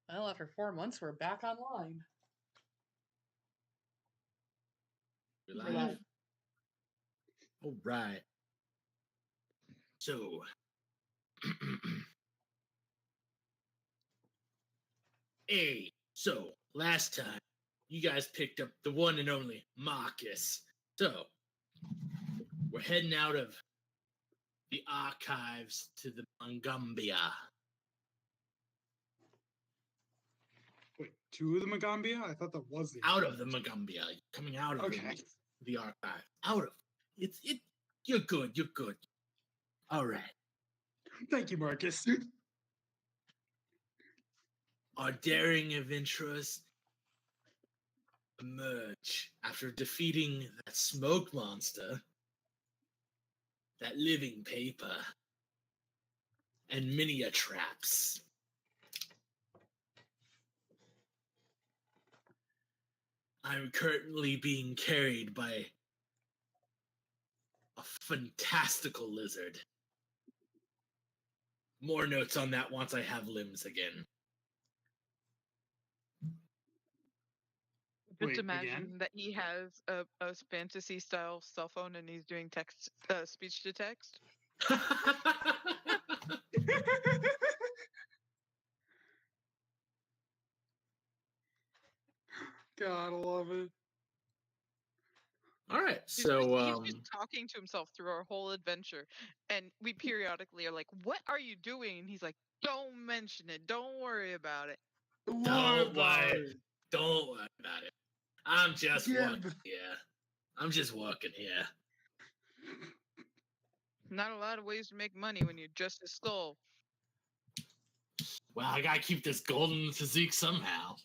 Well, after 4 months, we're back online. We're We're live. live. All right. So, so last time you guys picked up the one and only Marcus. So, we're heading out of the archives to the Mangambia. Wait, two of the Magambia? I thought that was the Out of the Mangambia. Coming out of Okay. the archive. Out of it. You're good. You're good. All right. Thank you, Marcus. Our daring adventurers emerge after defeating that smoke monster, that living paper, and many a traps. I'm currently being carried by a fantastical lizard. More notes on that once I have limbs again. Just Wait, imagine again? that he has a fantasy style cell phone and he's doing text, speech to text. God, I love it. All right, He's so just talking to himself through our whole adventure, and we periodically are like, "What are you doing?" And he's like, "Don't mention it. Don't worry about it." don't worry about it. I'm just Yeah, working here. I'm just working here. Not a lot of ways to make money when you're just a skull. Well, I gotta keep this golden physique somehow.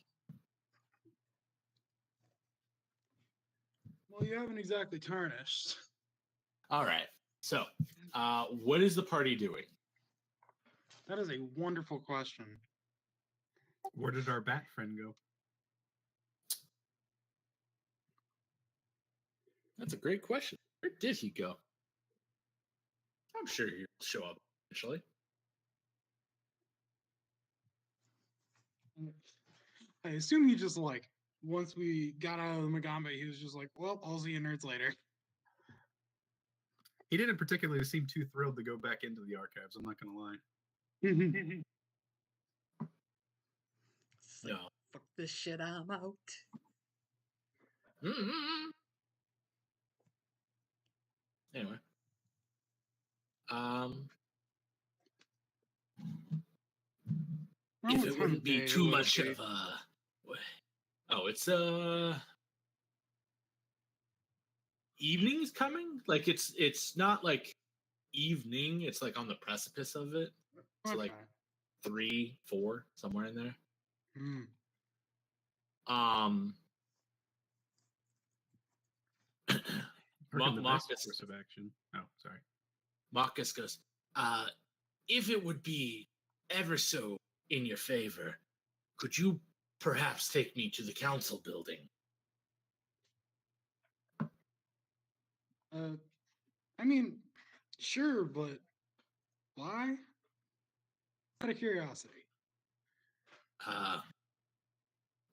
Well, you haven't exactly tarnished. All right, so what is the party doing? That is a wonderful question. Where did our bat friend go? That's a great question. Where did he go? I'm sure he'll show up eventually. I assume he just like once we got out of the Magamba, he was just like, "Well, I'll see you nerds later." He didn't particularly seem too thrilled to go back into the archives. I'm not gonna lie. It's like, No. fuck this shit, I'm out. Mm-hmm. Anyway. Around If what it time wouldn't of be day too would it much be? of a... Oh, it's evening's coming? Like it's not like evening, it's like on the precipice of it. So like 3, 4, somewhere in there. Hmm. Heard the best Marcus, course of action. Oh, sorry. Marcus goes, if it would be ever so in your favor, could you perhaps take me to the council building? I mean, sure, but why? Out of curiosity.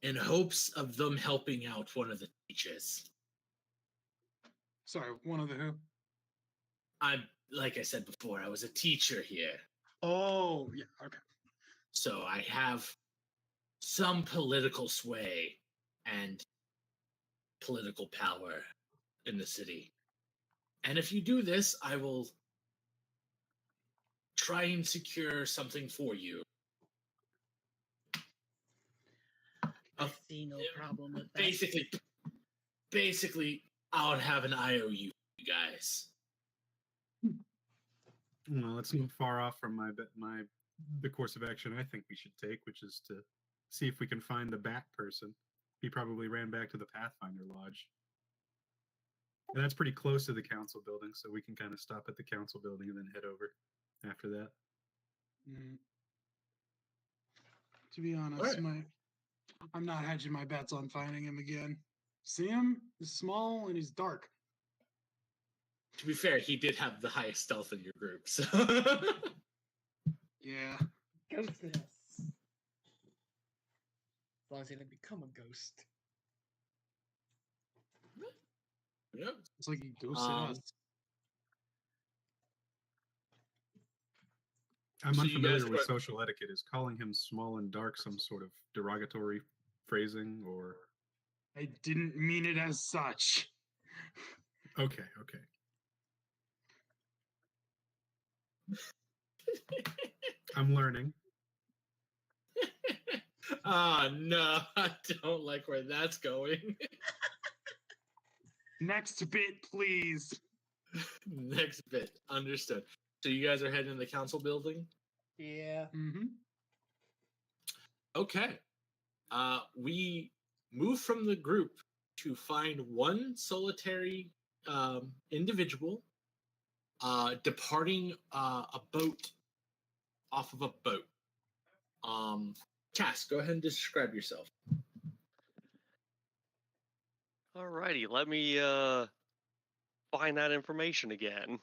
In hopes of them helping out one of the teachers. Sorry, one of the who? Like I said before, I was a teacher here. Oh, yeah, okay. So I have some political sway and political power in the city. And if you do this, I will try and secure something for you. I see no problem with that. Basically, I'll have an IOU, you guys. Well, it's not far off from the course of action I think we should take, which is to see if we can find the bat person. He probably ran back to the Pathfinder Lodge. And that's pretty close to the council building, so we can kind of stop at the council building and then head over after that. To be honest, I'm not hedging my bets on finding him again. See him? He's small and he's dark. To be fair, he did have the highest stealth in your group, so... Yeah. Go for this. long as they didn't become a ghost. Yep. It's like he ghosted Um, us. I'm So you unfamiliar guys with were- social etiquette. Is calling him small and dark some sort of derogatory phrasing, or I didn't mean it as such. okay? I'm learning. Ah, no, I don't like where that's going. Next bit, please. Next bit, understood. So you guys are heading to the council building? Yeah. Mm-hmm. Okay. We move from the group to find one solitary individual departing a boat off of a boat. Cass, go ahead and describe yourself. Alrighty, let me find that information again.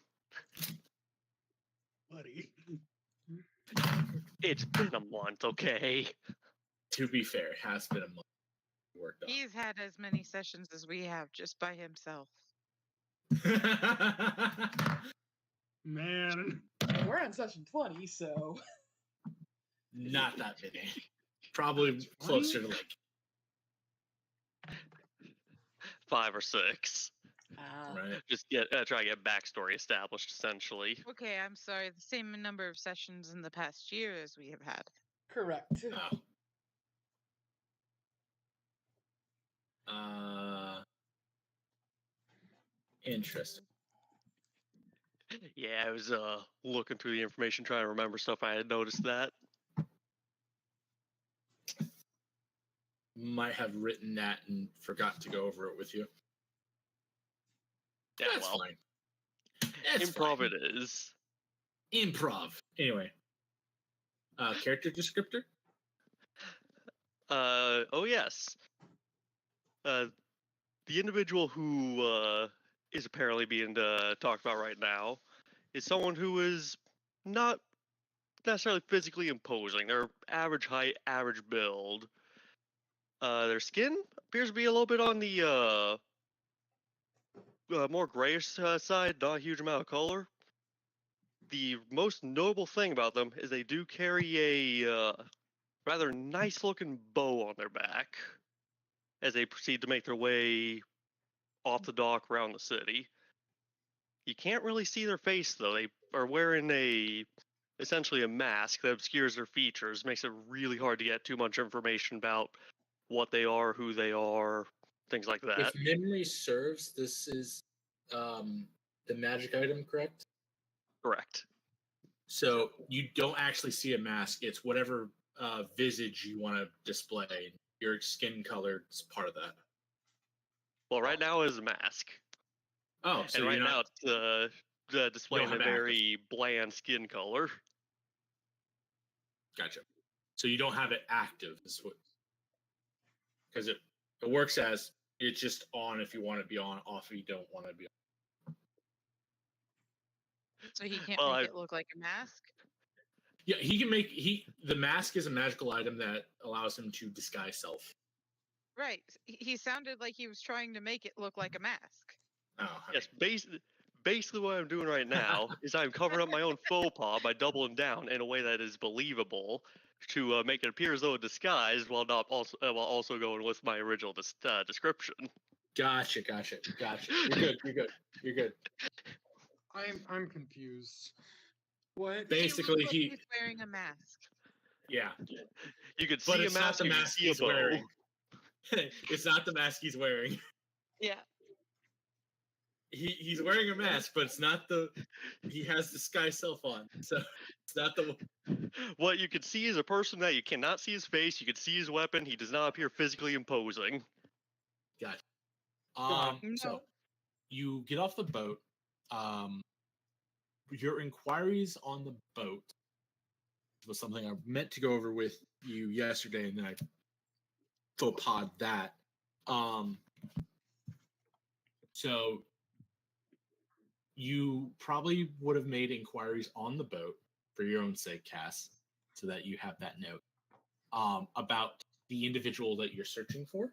Buddy. It's been a month, okay? To be fair, it has been a month worked on. He's had as many sessions as we have just by himself. Man. And we're on session 20, so Not that many. Probably closer to like 5 or 6. right. Just try to get backstory established, essentially. Okay, I'm sorry. The same number of sessions in the past year as we have had. correct. Oh. Interesting. Yeah, I was looking through the information, trying to remember stuff. I had noticed that. Might have written that and forgot to go over it with you. Yeah, That's well, fine. That's improv fine. it is. Improv. Anyway. Character descriptor? Oh yes. The individual who is apparently being talked about right now is someone who is not necessarily physically imposing. They're average height, average build. Their skin appears to be a little bit on the more grayish side, not a huge amount of color. The most notable thing about them is they do carry a rather nice looking bow on their back as they proceed to make their way off the dock around the city. You can't really see their face though. They are wearing essentially a mask that obscures their features, makes it really hard to get too much information about what they are, who they are, things like that. If memory serves, this is the magic item, correct? Correct. So you don't actually see a mask. It's whatever visage you want to display. Your skin color is part of that. Well, right now it is a mask, Oh, so and you're right now not, it's displaying a have active. very bland skin color. Gotcha. So you don't have it active, is what? Because it works as it's just on if you want to be on, off if you don't want to be on. So he can't Well, make it look like a mask? Yeah, he can make the mask is a magical item that allows him to disguise self. Right. He sounded like he was trying to make it look like a mask. Oh, Yes, basically what I'm doing right now is I'm covering up my own faux pas by doubling down in a way that is believable to make it appear as though it's disguised while also going with my original description. Gotcha. You're good. I'm confused. What? Basically, He looked like he was wearing a mask. Yeah, You could but see a it's not mask, the you can mask see a he's bow. wearing. It's not the mask he's wearing. Yeah. He's wearing a mask, but it's not the. He has disguise self on, so it's not the. What you can see is a person that you cannot see his face. You can see his weapon. He does not appear physically imposing. Gotcha. No. So you get off the boat. Your inquiries on the boat was something I meant to go over with you yesterday, and then I faux pas that. So you probably would have made inquiries on the boat for your own sake, Cass, so that you have that note about the individual that you're searching for.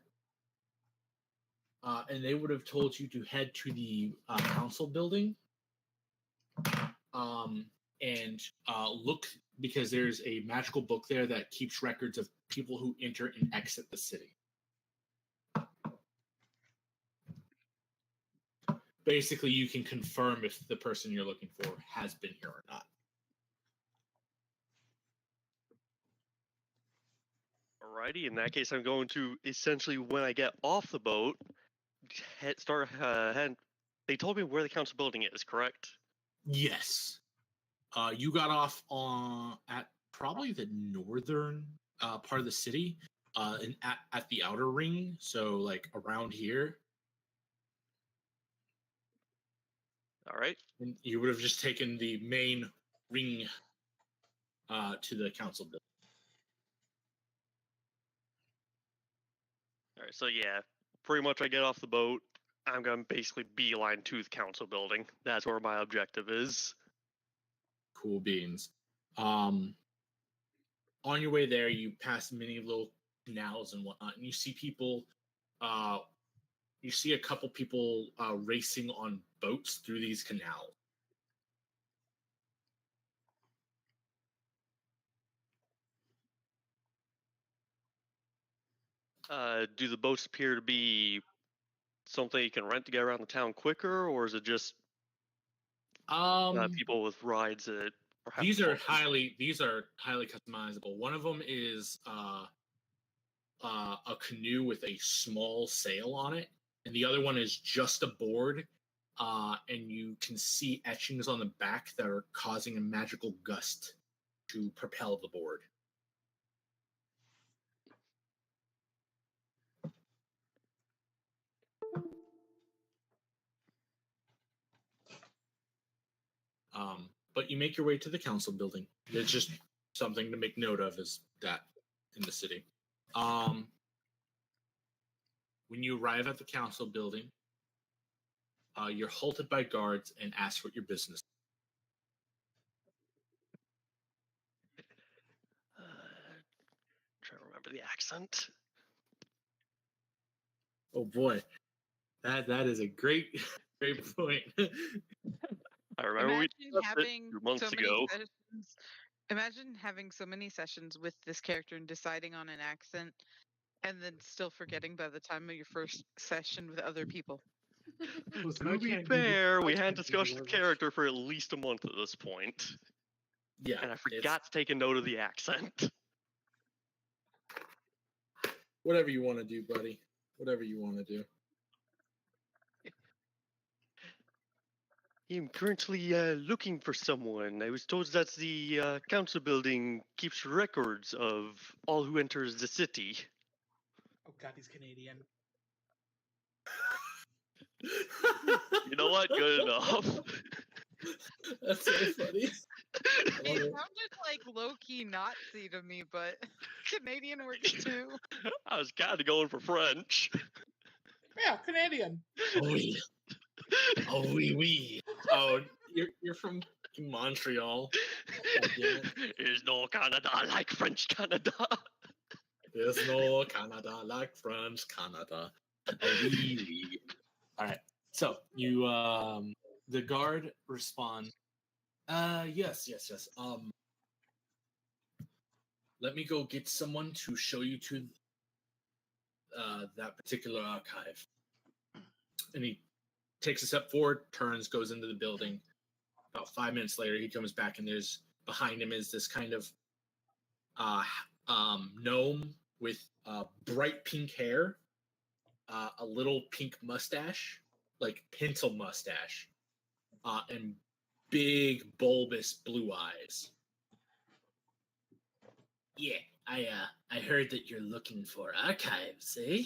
And they would have told you to head to the council building and look, because there's a magical book there that keeps records of people who enter and exit the city. Basically, you can confirm if the person you're looking for has been here or not. Alrighty, in that case, I'm going to essentially, when I get off the boat, start head. They told me where the council building is, correct? Yes. You got off at probably the northern part of the city, at the outer ring, so like around here. All right. And you would have just taken the main ring to the council building. All right. So yeah, pretty much I get off the boat. I'm gonna basically beeline to the council building. That's where my objective is. Cool beans. On your way there, you pass many little canals and whatnot, and you see people. You see a couple people racing on boats through these canals. Do the boats appear to be something you can rent to get around the town quicker, or is it just people with rides that? These are highly customizable. One of them is a canoe with a small sail on it, and the other one is just a board. And you can see etchings on the back that are causing a magical gust to propel the board. But you make your way to the council building. It's just something to make note of, is that in the city. When you arrive at the council building, you're halted by guards and asked what your business is. Trying to remember the accent. Oh boy, that is a great point. I remember we Imagine discussed it having 2 months so many ago. sessions. Imagine having so many sessions with this character and deciding on an accent, and then still forgetting by the time of your first session with other people. Listen, I To be can't do fair, I we can't hadn't do discussed the Dwarvish. character for at least a month at this point, Yeah, and I forgot to take a note of the accent. Whatever you want to do, buddy. Whatever you want to do. I'm currently looking for someone. I was told that the council building keeps records of all who enters the city. Oh god, he's Canadian. You know what? Good enough. That's so funny. He sounded like low-key Nazi to me, but Canadian works too. I was kind of going for French. Yeah, Canadian. Oh, oui. Oh, oui, oui. Oh, you're from Montreal. God damn it. There's no Canada like French Canada. There's no Canada like French Canada. Oh, oui, oui. All right. So you, the guard respond. Yes. Let me go get someone to show you to that particular archive. And he takes a step forward, turns, goes into the building. About 5 minutes later, he comes back, and there's behind him is this kind of gnome with bright pink hair, a little pink mustache, like pencil mustache, and big bulbous blue eyes. Yeah, I heard that you're looking for archives, eh?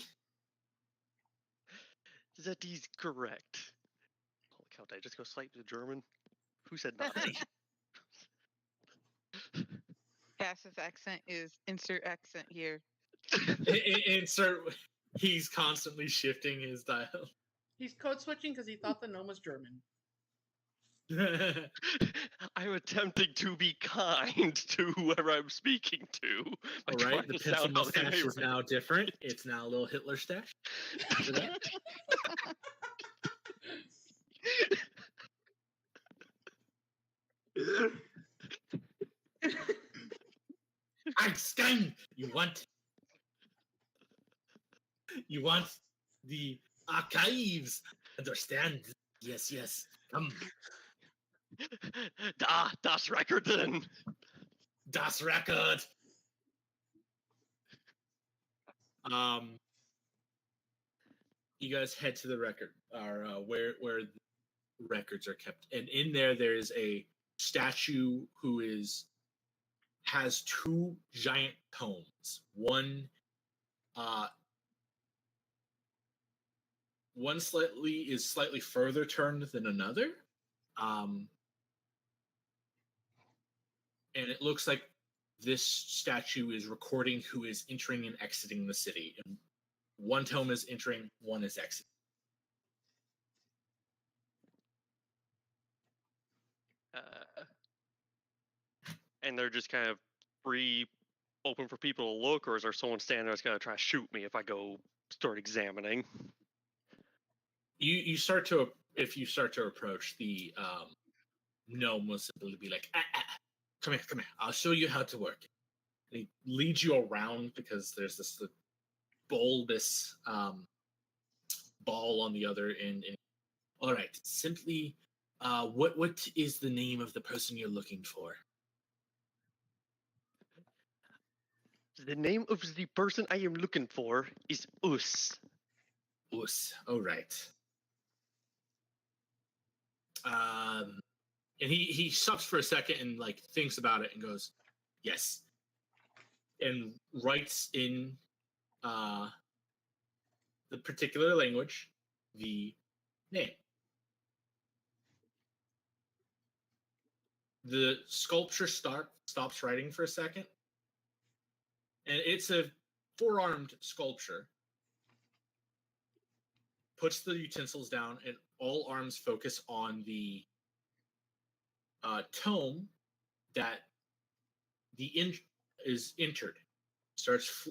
That is correct. Holy cow, did I just go slightly German? Who said nothing? Cass's accent is insert accent here. Insert. He's constantly shifting his dial. He's code switching because he thought the gnome was German. I'm attempting to be kind to whoever I'm speaking to. by All trying right, the to pencil sound how they mustache may is now different. It's now a little Hitler stash. After that. Einstein, you want the archives? Understand? Yes, yes. Come, Das Rekorden. das Record. You guys head to the record, or where the records are kept, and in there is a statue who has two giant tomes. One slightly further turned than another, and it looks like this statue is recording who is entering and exiting the city. And one tome is entering, one is exiting. And they're just kind of free, open for people to look, or is there someone standing there that's going to try to shoot me if I go start examining? You start to, if you start to approach, the gnome will simply be like, come here, I'll show you how to work. And he leads you around because there's this bulbous ball on the other end. And, all right, simply, what is the name of the person you're looking for? The name of the person I am looking for is Us. Us. All right. And he stops for a second and like thinks about it and goes, yes, and writes in the particular language the name. The sculpture stops writing for a second, and it's a four-armed sculpture. Puts the utensils down, and all arms focus on the tome that is entered. Starts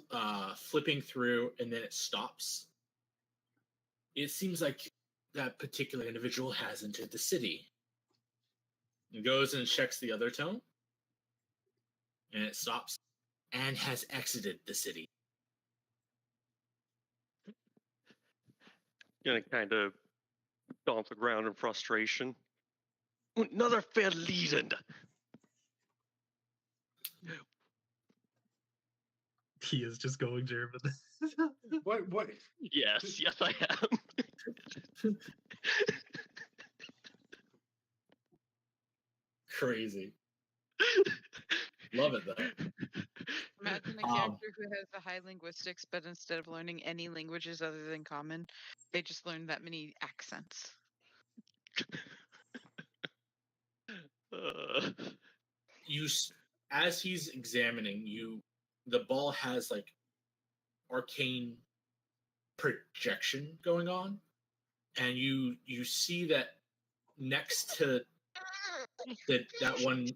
flipping through, and then it stops. It seems like that particular individual has entered the city. He goes and checks the other tome, and it stops, and has exited the city. Gonna kind of stomp the ground in frustration. Another verlieren. He is just going German. What? Yes, I am. Crazy. Love it, though. Imagine a character who has a high linguistics, but instead of learning any languages other than common, they just learn that many accents. As he's examining you, the ball has like arcane projection going on, and you see that next to that one,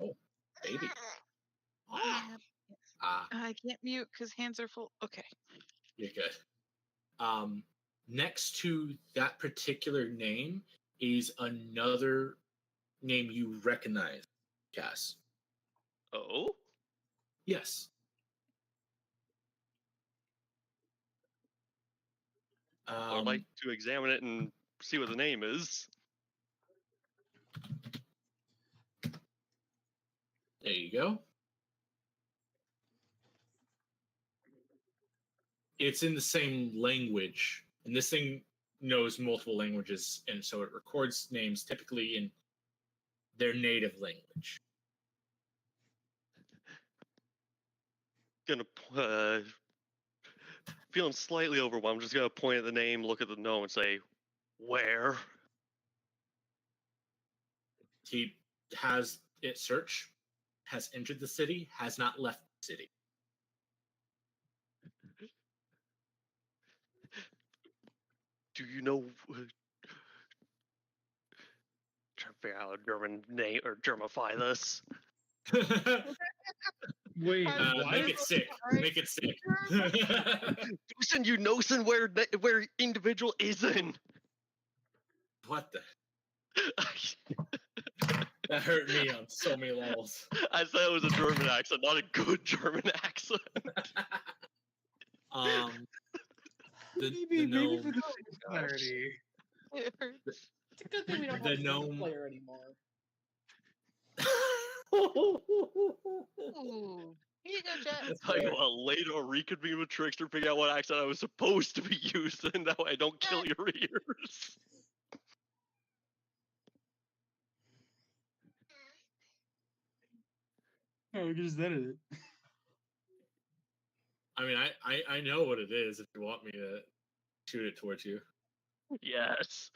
oh baby, I can't mute because hands are full. Okay. you're good. Next to that particular name is another name you recognize, Cass. Oh? Yes. I'd like to examine it and see what the name is. There you go. It's in the same language, and this thing knows multiple languages, and so it records names typically in their native language. Gonna feeling slightly overwhelmed. I'm just gonna point at the name, look at the gnome, and say, "Where?" He has it search, has entered the city, has not left the city. Do you know? figure out a German name or Germify this. Wait, Make it sick. Make it sick. Dusen, you nosen where individual is in. What the? That hurt me on so many levels. I said it was a German accent, not a good German accent. maybe gnome- for the sake of clarity. It hurts. It's a good thing we don't The have a single gnome- player anymore. Ooh. Here you go, Jet. That's Tell you fair. what, later reconvene with Trickster, figure out what accent I was supposed to be using. That way I don't kill your ears. Oh, we can just edit it. I mean, I know what it is if you want me to shoot it towards you. Yes.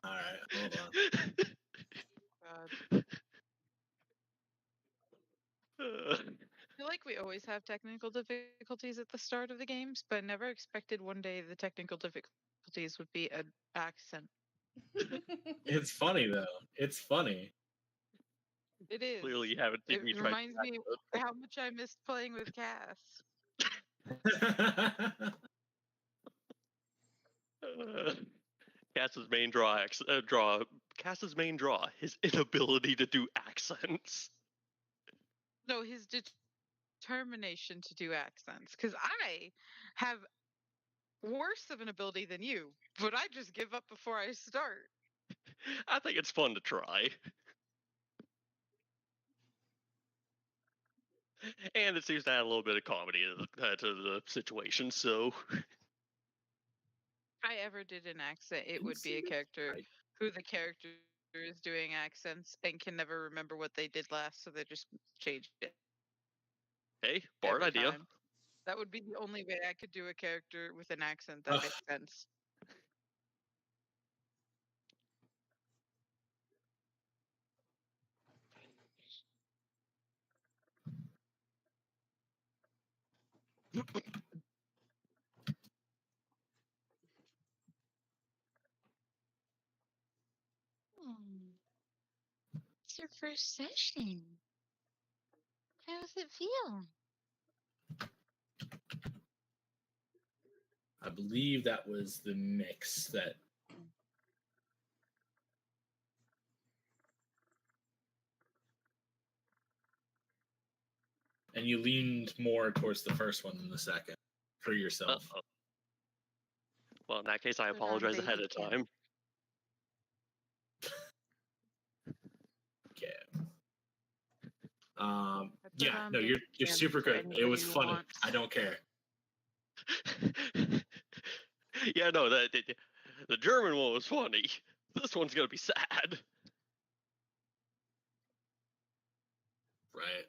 All right, hold on. God. I feel like we always have technical difficulties at the start of the games, but I never expected one day the technical difficulties would be an accent. It's funny though. It's funny. It is. Clearly, you haven't seen It me try. reminds me how much I missed playing with Cass. Cass's main Cass's main draw, his inability to do accents. No, his determination to do accents. Because I have worse of an ability than you, but I just give up before I start. I think it's fun to try. And it seems to add a little bit of comedy to the situation, so. If I ever did an accent, it would be a character who the character is doing accents and can never remember what they did last, so they just changed it. Hey, Bard every idea. time. That would be the only way I could do a character with an accent that makes sense. It's your first session. How does it feel? I believe that was the mix that. And you leaned more towards the first one than the second for yourself. Uh-oh. Well, in that case, I Put on apologize ahead baby of cam. time. Okay. Put Yeah, on no, you're baby cam super for good. It was anybody who funny. wants. I don't care. Yeah, no, the German one was funny. This one's gonna be sad. Right.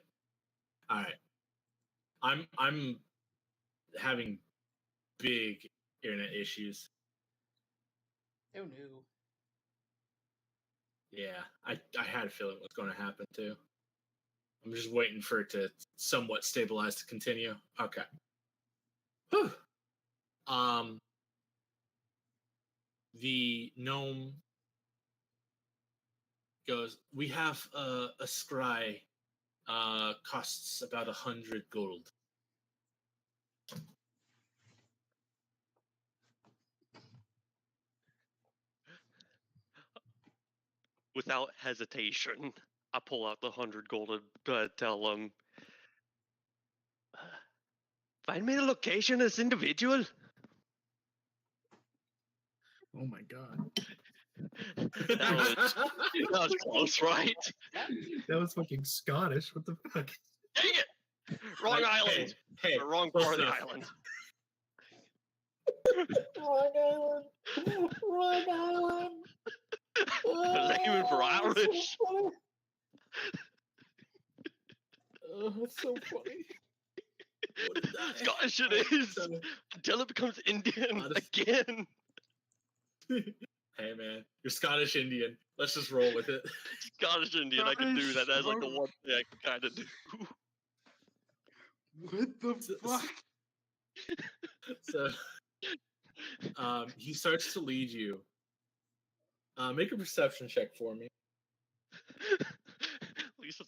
All right. I'm having big internet issues. Oh no. Yeah, I had a feeling it was going to happen too. I'm just waiting for it to somewhat stabilize to continue. Okay. Whew. The gnome goes, we have a scry, costs about 100 gold. Without hesitation, I pull out the 100 gold and tell him, find me the location of this individual. Oh my god. That was close, right? That was fucking Scottish. What the fuck? Dang it! Wrong Like, island. Hey, Or wrong close part of the enough. island. Wrong island. I was aiming for Irish. Oh, that's so funny. What is that? Scottish it is. Until it becomes Indian Honest- again. Hey man, you're Scottish Indian. Let's just roll with it. Scottish Indian, I can do that. That's like the one thing I can kind of do. What the fuck? So, he starts to lead you. Make a perception check for me.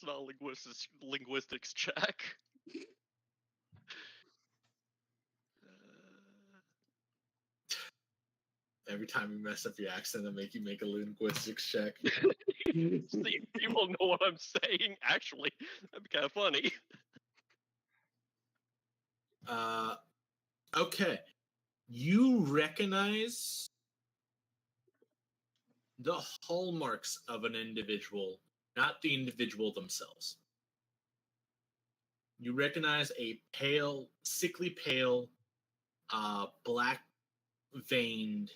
That's not a linguistics check. Every time you mess up your accent, I make you make a linguistics check. See, people know what I'm saying. Actually, that'd be kind of funny. Okay. You recognize the hallmarks of an individual, not the individual themselves. You recognize a pale, sickly pale, black veined,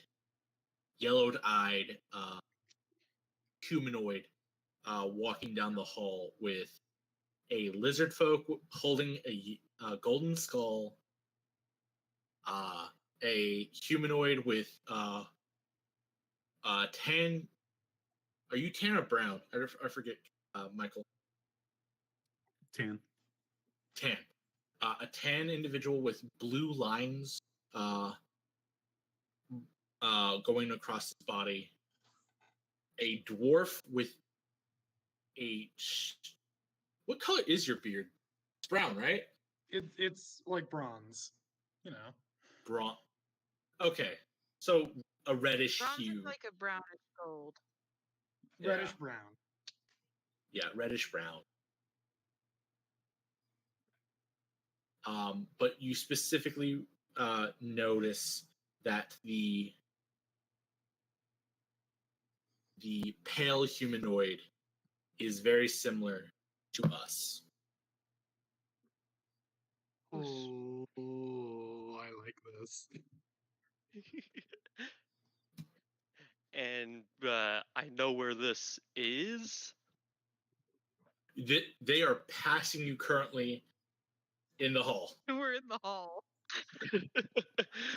yellowed eyed humanoid walking down the hall with a lizard folk holding a golden skull, a humanoid with tan. Are you tan or brown? I forget, Michael. Tan. Tan. A tan individual with blue lines going across his body. A dwarf with a. What color is your beard? It's brown, right? It's like bronze, you know. Brown. Okay, so a reddish Bronze hue. is like a brownish gold. Yeah. Reddish brown. Yeah, reddish brown. But you specifically notice that the pale humanoid is very similar to us. Oh, I like this. And I know where this is. They are passing you currently in the hall. We're in the hall.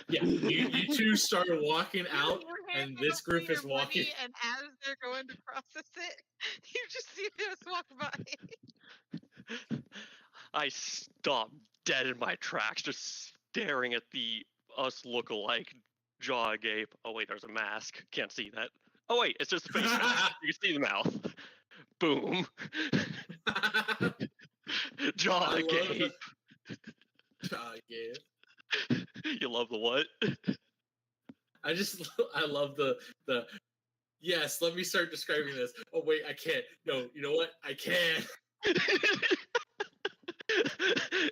Yeah, you two started walking out, You're and handing this over group is your walking. money, and as they're going to process it, you just see us walk by. I stopped dead in my tracks, just staring at the us look-alike jaw agape. Oh wait, there's a mask. Can't see that. Oh wait, it's just a face mask. You can see the mouth. Boom. Jaw I love agape. Yeah. You love the what? I love the. Yes, let me start describing this. Oh wait, I can't. No, you know what? I can.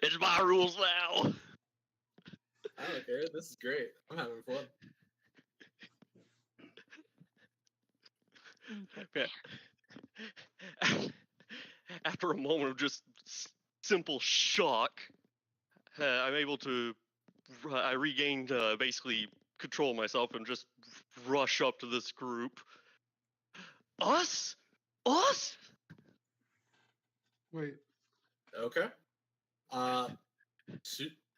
It's my rules now. I don't care. This is great. I'm having fun. After a moment of just simple shock, I'm able to. I regained basically control of myself and just rush up to this group. Us? Us? Wait, Okay.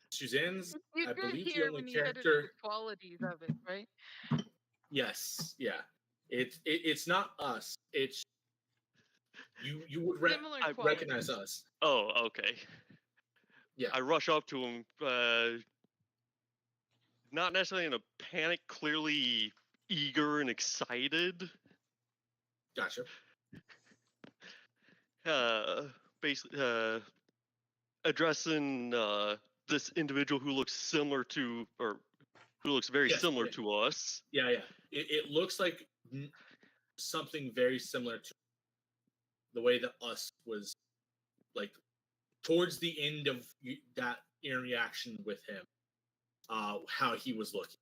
Suzanne's, You I could believe, the hear only when you edited character. the qualities of it, right? Yes. Yeah. It's not us. It's you would Similar recognize qualities. us. Oh, okay. Yeah. I rush up to him, not necessarily in a panic, clearly eager and excited. Gotcha. Basically, addressing this individual who looks similar to, or who looks very Yes, similar yeah. to us. Yeah. It looks like something very similar to the way that us was like towards the end of that interaction with him. How he was looking.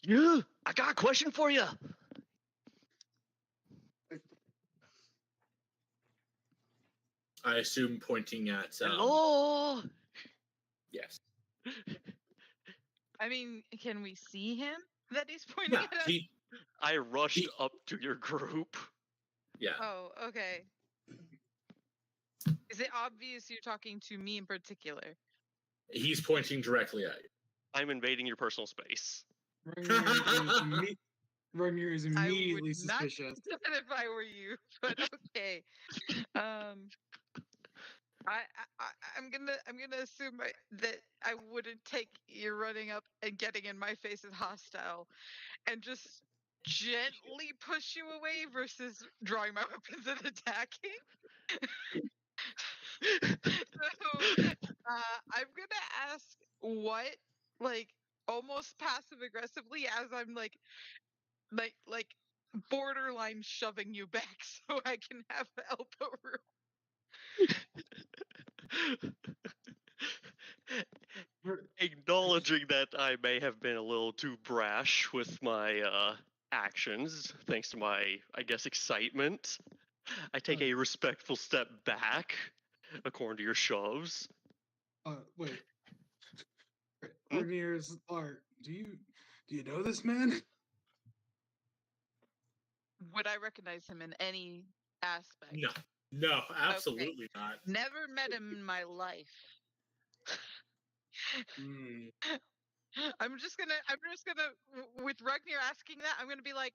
Yeah, I got a question for you. I assume pointing at. Hello. Yes. I mean, can we see him that he's pointing Yeah. at us? I rushed up to your group. Yeah. Oh, okay. Is it obvious you're talking to me in particular? He's pointing directly at you. I'm invading your personal space. Ragnar is I immediately would not suspicious. do that if I were you, but okay. I'm gonna assume that I wouldn't take you running up and getting in my face as hostile, and just gently push you away versus drawing my weapons and attacking. So I'm gonna ask what, like, almost passive aggressively, as I'm like borderline shoving you back so I can have elbow room. Acknowledging that I may have been a little too brash with my actions, thanks to my, I guess, excitement, I take a respectful step back, according to your shoves. Wait. Ragnir's art. Do you know this man? Would I recognize him in any aspect? No, absolutely not. Never met him in my life. I'm just gonna with Ragnir asking that, I'm gonna be like,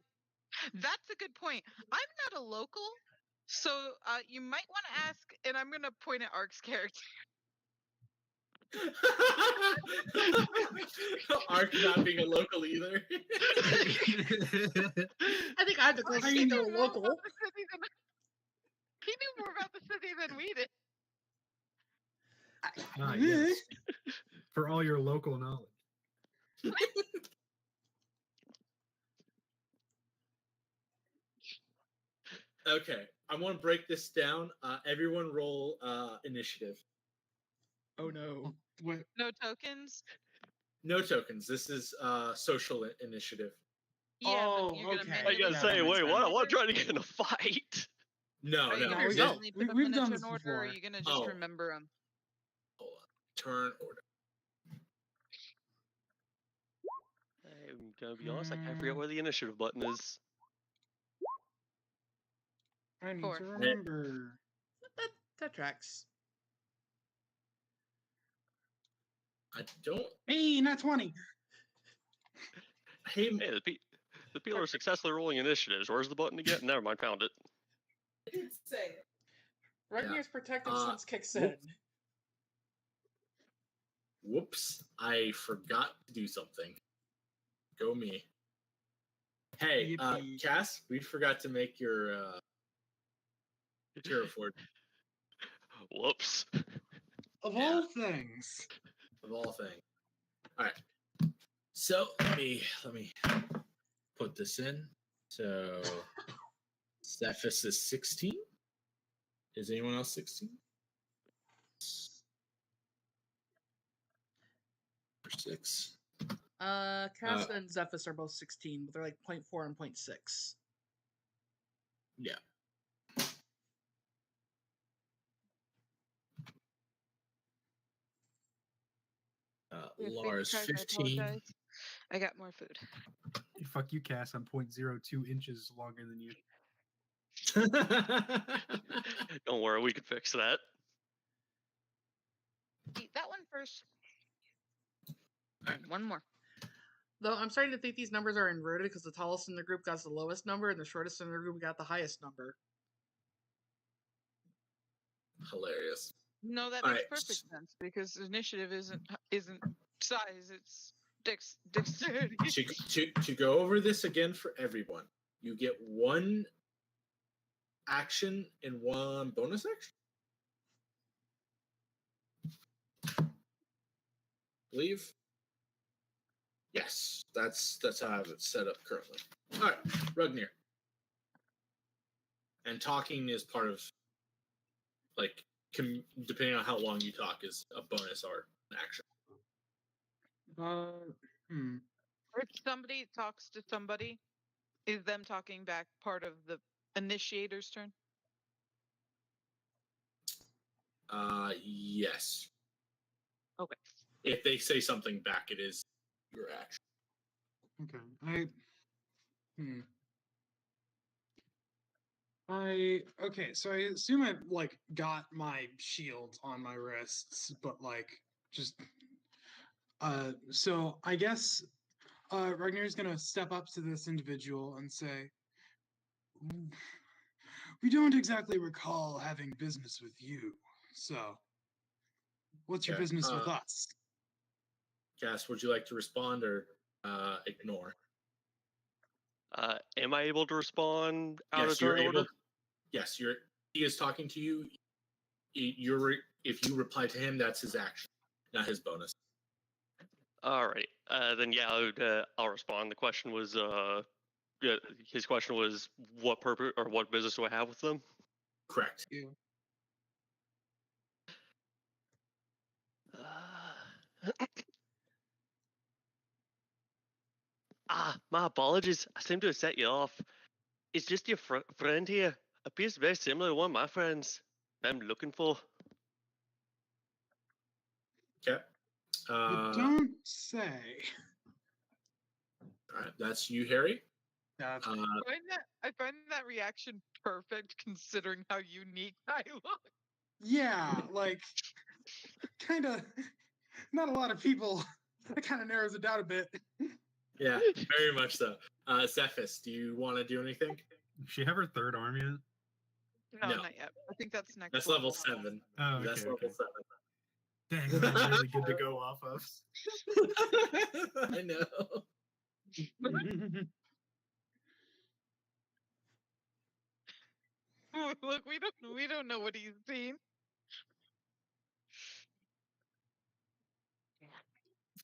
that's a good point. I'm not a local, so you might want to ask, and I'm gonna point at Ark's character. Ark not being a local either. I think I'm the closest He to knew a more local. about the city than- He knew more about the city than we did. Ah, yes. For all your local knowledge. Okay, I want to break this down. Everyone roll initiative. Oh no. Wait. No tokens. No tokens. This is social initiative. Yeah, Oh, but you're gonna okay. I manually gotta Yeah, say, that makes wait, what? I sense. want to try to get in a fight. No, Are you no. gonna we this- manually put them We've into done an this order, or are before. you gonna just Oh. remember them? Hold on. Turn order. I'm gonna be honest, I can't forget where the initiative button is. I need Four. to remember. That tracks. I don't. Hey, not 20. Hey, Hey, the people are successfully rolling initiatives. Where's the button again? Never mind, found it. I did say it. Ragnar's protective Uh, sense kicks in. whoops! I forgot to do something. Go me. Hey, Yippee. Cass, we forgot to make your Terraford Whoops. Of Yeah. all things. of all things. All right. So let me put this in. So Zephys is 16. Is anyone else 16? Or 6. Casca and Zephys are both 16, but they're like 0.4 and 0.6. Yeah. If we Lars tried, I 15. apologize. I got more food. Fuck you, Cass. I'm 0.02 inches longer than you. Don't worry, we can fix that. Eat that one first. Alright. One more. Though I'm starting to think these numbers are inverted because the tallest in the group got the lowest number and the shortest in the group got the highest number. Hilarious. No, that All makes right. perfect sense because initiative isn't size; it's dexterity. To go over this again for everyone, you get one action and one bonus action. Believe. Yes, that's how I have it set up currently. All right, Ragnir. And talking is part of, like, depending on how long you talk, is a bonus or an action. If somebody talks to somebody, is them talking back part of the initiator's turn? Yes. Okay. If they say something back, it is your action. Okay. So I assume I like got my shield on my wrists, but like just so I guess Ragnar's gonna step up to this individual and say, we don't exactly recall having business with you, so what's your Okay, business with us? Cass, would you like to respond or ignore? Am I able to respond out Yes, of you're turn able. order? Yes, he is talking to you. If you reply to him, that's his action, not his bonus. Alright. Then yeah, I'll respond. The question was his question was what purpose or what business do I have with them? Correct. You. My apologies. I seem to have set you off. It's just your friend here. Appears very similar to one of my friends I'm looking for. Okay. You don't say. All right, that's you, Harry. Yeah, Uh, I find that reaction perfect considering how unique I look. yeah, like kind of. Not a lot of people. That kind of narrows it down a bit. yeah, very much so. Zephys, do you want to do anything? Does she have her third arm yet? No, No. not yet. I think that's next. That's level 7. Oh, That's okay, level okay. Dang, that's really good to go off of. 7. I know. Look, we don't know what he's seen.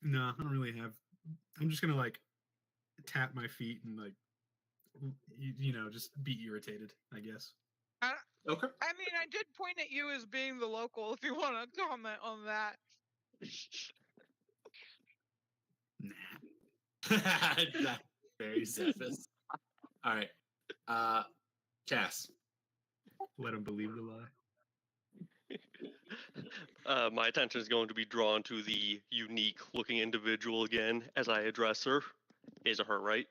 No, I don't really have. I'm just gonna like tap my feet and like, you know, just be irritated, I guess. Okay. I mean, I did point at you as being the local. If you want to comment on that. Nah. Not very Zephys. All right. Cass. Let him believe the lie. My attention is going to be drawn to the unique looking individual again as I address her. Is it her, right?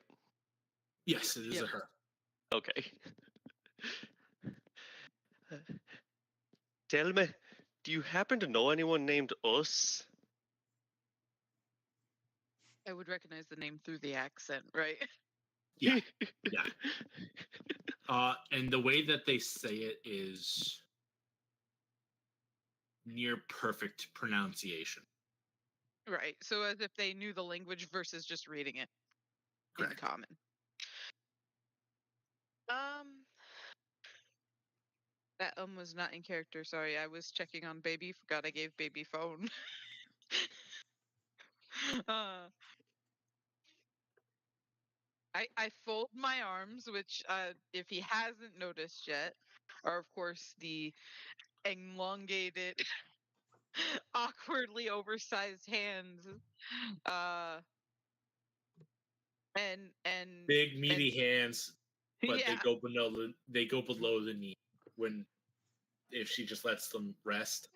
Yes, it is a her. Okay. Tell me, do you happen to know anyone named Us? I would recognize the name through the accent, right? Yeah. Yeah. And the way that they say it is near perfect pronunciation. Right. So as if they knew the language versus just reading it in Correct. common. That was not in character. Sorry, I was checking on baby. Forgot I gave baby phone. I fold my arms, which if he hasn't noticed yet, are of course the elongated, awkwardly oversized hands. And Big meaty hands, but yeah. they go below the knee when if she just lets them rest.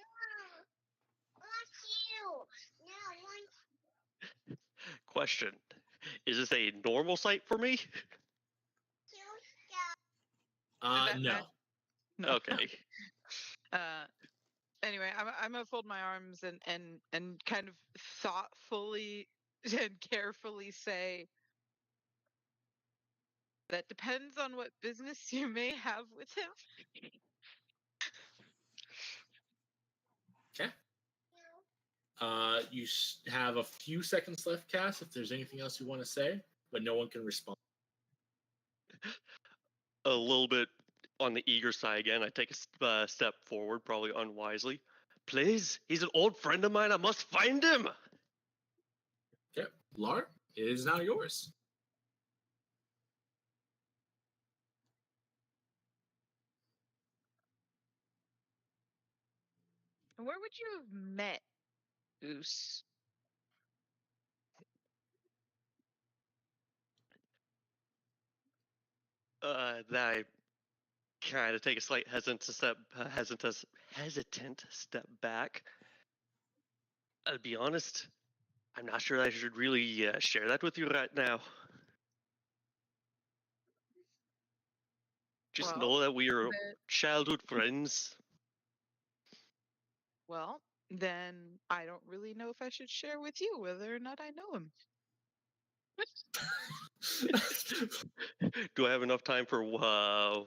Question. Is this a normal sight for me? No. No. Okay. Anyway, I'm gonna fold my arms and kind of thoughtfully and carefully say that depends on what business you may have with him. Okay. You have a few seconds left, Cass, if there's anything else you want to say, but no one can respond. A little bit on the eager side again. I take a step forward, probably unwisely. Please, he's an old friend of mine. I must find him. Okay. Lar, it is now yours. Where would you have met Goose? That I kind of take a slight hesitant step back. I'll be honest, I'm not sure I should really share that with you right now. Just Well, know that we are then- childhood friends. Well, then I don't really know if I should share with you whether or not I know him. Do I have enough time for No,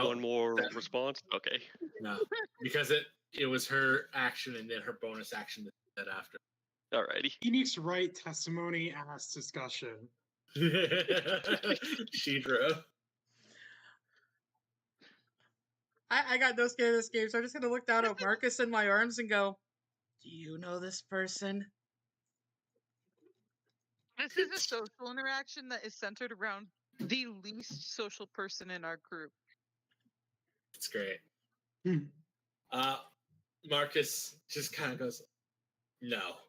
one more response? Okay. no, because it was her action and then her bonus action that after. Alrighty. He needs to write testimony as discussion. Shidra. I got no skin in this game, so I'm just gonna look down at Marcus in my arms and go, "Do you know this person?" This is a social interaction that is centered around the least social person in our group. It's great. Hmm. Marcus just kind of goes, no.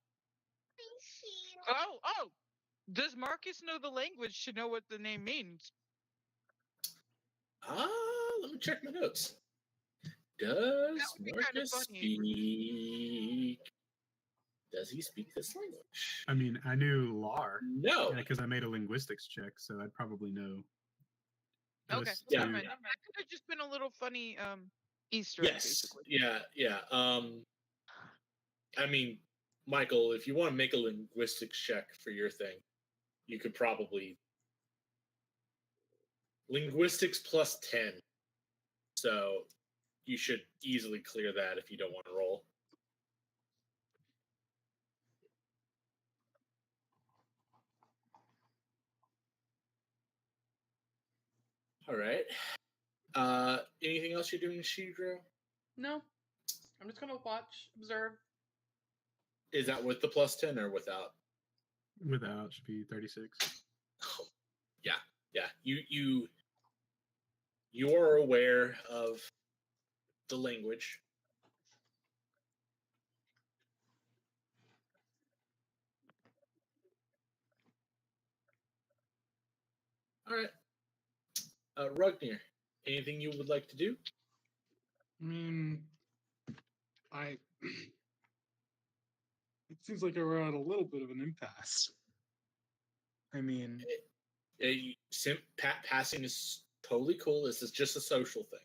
Oh! Does Marcus know the language to know what the name means? Let me check my notes. Does would be kinda Marcus funny. speak? Does he speak this language? I mean, I knew Lar No. because I made a linguistics check, so I'd probably know. Okay, those Yeah. never two. mind. That could have just been a little funny Easter egg, Yes. basically. Yeah. I mean, Michael, if you want to make a linguistics check for your thing, you could probably linguistics plus 10. So you should easily clear that if you don't want to roll. All right. Anything else you're doing, Shidro? No, I'm just gonna watch, observe. Is that with the plus 10 or without? Without should be 36. Oh, yeah. You are aware of the language. All right. Rugnir, anything you would like to do? I mean, it seems like we're at a little bit of an impasse. I mean, Passing is totally cool. This is just a social thing.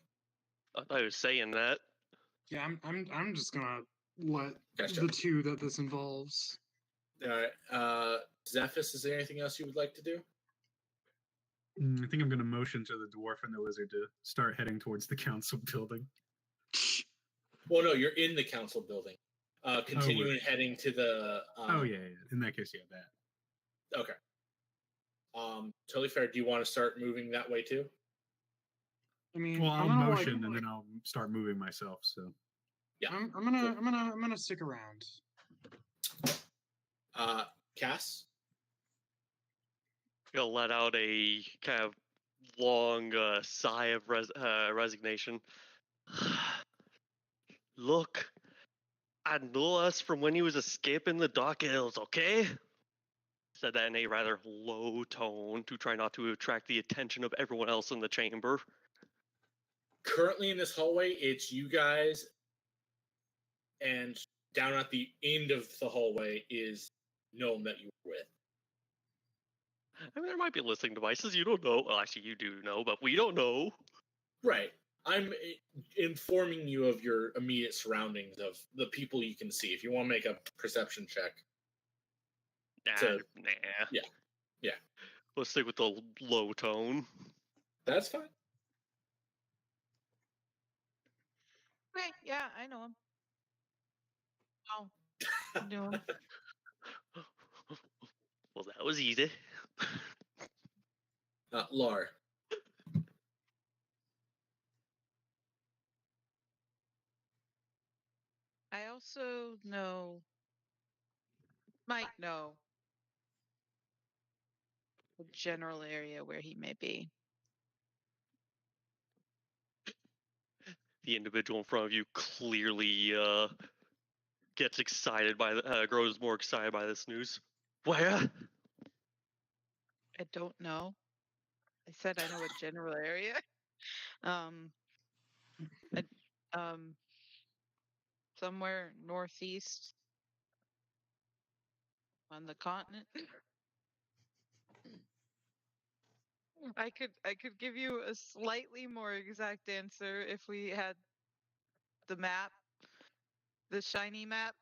I thought he was saying that. yeah, I'm just gonna let Gotcha. the two that this involves. All right. Zephys, is there anything else you would like to do? I think I'm going to motion to the dwarf and the lizard to start heading towards the council building. Well, no, you're in the council building. Continuing heading to the. Yeah. In that case, yeah, that. Okay. Totally fair. Do you want to start moving that way too? I mean, Well, I'll I'm gonna, motion and then I'll start moving myself. So. Yeah. I'm gonna stick around. Cass. He'll let out a kind of long sigh of resignation. Look, I know us from when he was escaping the Dark Hills, okay? Said that in a rather low tone to try not to attract the attention of everyone else in the chamber. Currently in this hallway, it's you guys, and down at the end of the hallway is Gnome that you were with. I mean, there might be listening devices. You don't know. Well, actually, you do know, but we don't know. Right. I'm informing you of your immediate surroundings, of the people you can see. If you want to make a perception check. Nah. Yeah. Let's stick with the low tone. That's fine. Okay, yeah, I know him. Oh, no. Well, that was easy. Lar. I also might know the general area where he may be. The individual in front of you clearly gets excited by grows more excited by this news. Where? I don't know. I said I know a general area. Somewhere northeast on the continent. I could give you a slightly more exact answer if we had the map, the shiny map.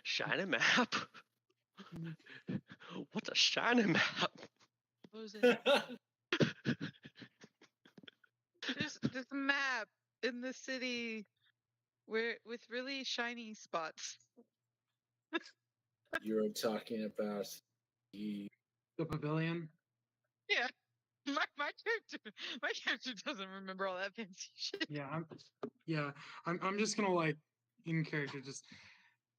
Shiny map? What's a shiny map? What was it? There's a map in the city where with really shiny spots. You're talking about the The pavilion. Yeah. My character doesn't remember all that fancy shit. I'm just gonna like in character just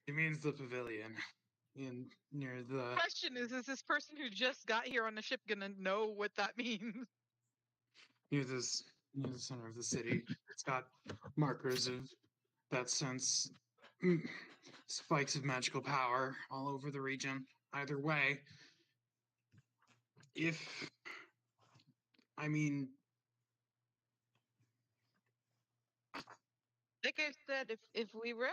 it means the pavilion in near the Question is this person who just got here on the ship gonna know what that means? near this near the center of the city. It's got markers of that sense, spikes of magical power all over the region. Either way, if I mean, Like I said, if we were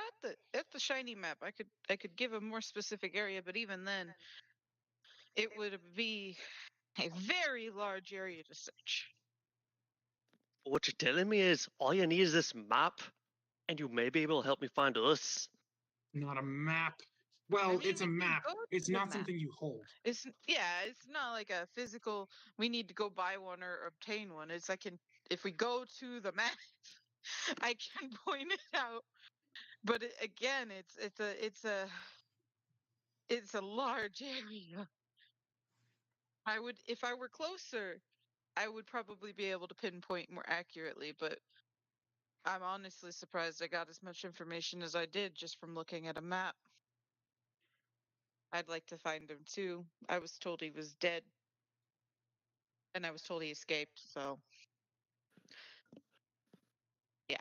at the shiny map, I could give a more specific area, but even then, it would be a very large area to search. What you're telling me is all you need is this map, and you may be able to help me find us. not a map. Well, mean, it's a we can map. go to It's the not map. something you hold. It's not like a physical. We need to go buy one or obtain one. It's if we go to the map, I can point it out. But again, it's a large area. I would, if I were closer, I would probably be able to pinpoint more accurately. But I'm honestly surprised I got as much information as I did just from looking at a map. I'd like to find him too. I was told he was dead. And I was told he escaped, so yeah.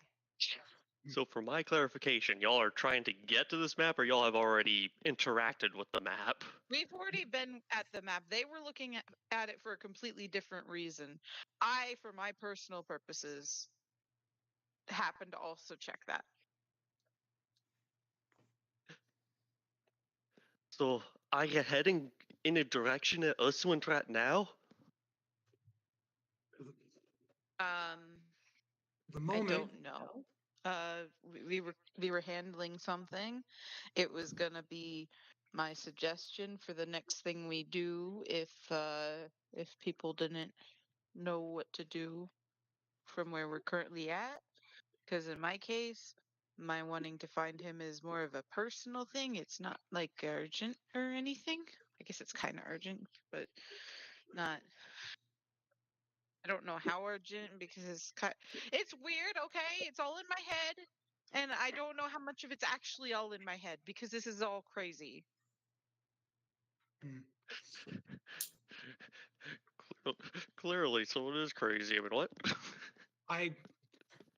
So for my clarification, y'all are trying to get to this map, or y'all have already interacted with the map? We've already been at the map. They were looking at it for a completely different reason. I, for my personal purposes, happened to also check that. So are you heading in a direction that us went right now? The I moment don't know. We were handling something. It was gonna be my suggestion for the next thing we do if people didn't know what to do from where we're currently at. Because in my case, my wanting to find him is more of a personal thing. It's not like urgent or anything. I guess it's kind of urgent, but not. I don't know how urgent because it's weird. Okay, it's all in my head, and I don't know how much of it's actually all in my head because this is all crazy. Clearly, so it is crazy. I mean, what?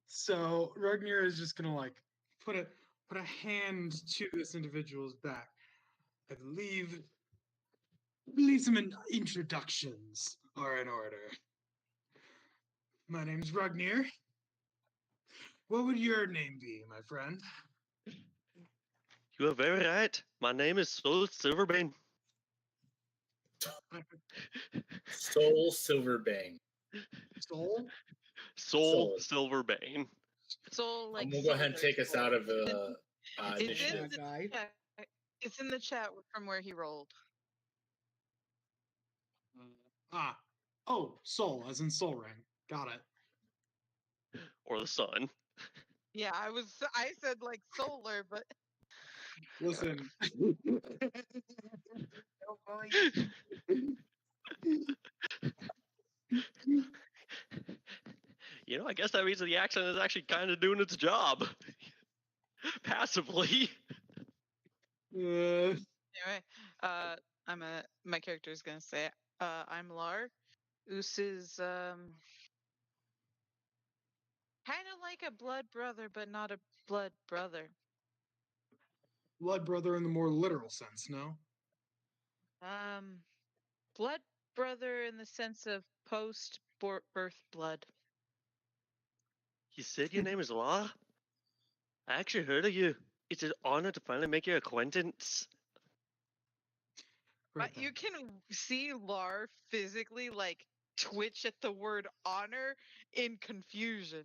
So Ragnar is just gonna like put a hand to this individual's back. I believe some introductions are in order. My name's Ragnar. What would your name be, my friend? You are very right. My name is Soul Silverbane. Soul Silverbane. Soul? Soul Silverbane. So like, I'm gonna go ahead and take us out of the It's initiative. That guy. it's in the chat from where he rolled. Soul, as in Soul Ring. Got it. Or the sun. Yeah, I said like solar, but Listen. You know, I guess that means that the accent is actually kind of doing its job. Passively. anyway, my character is gonna say, I'm Lar. Oos is kind of like a blood brother, but not a blood brother. Blood brother in the more literal sense, no? Blood brother in the sense of post-birth blood. You said your name is Law? I actually heard of you. It's an honor to finally make your acquaintance. Great But you then. can see Lar physically like twitch at the word honor in confusion.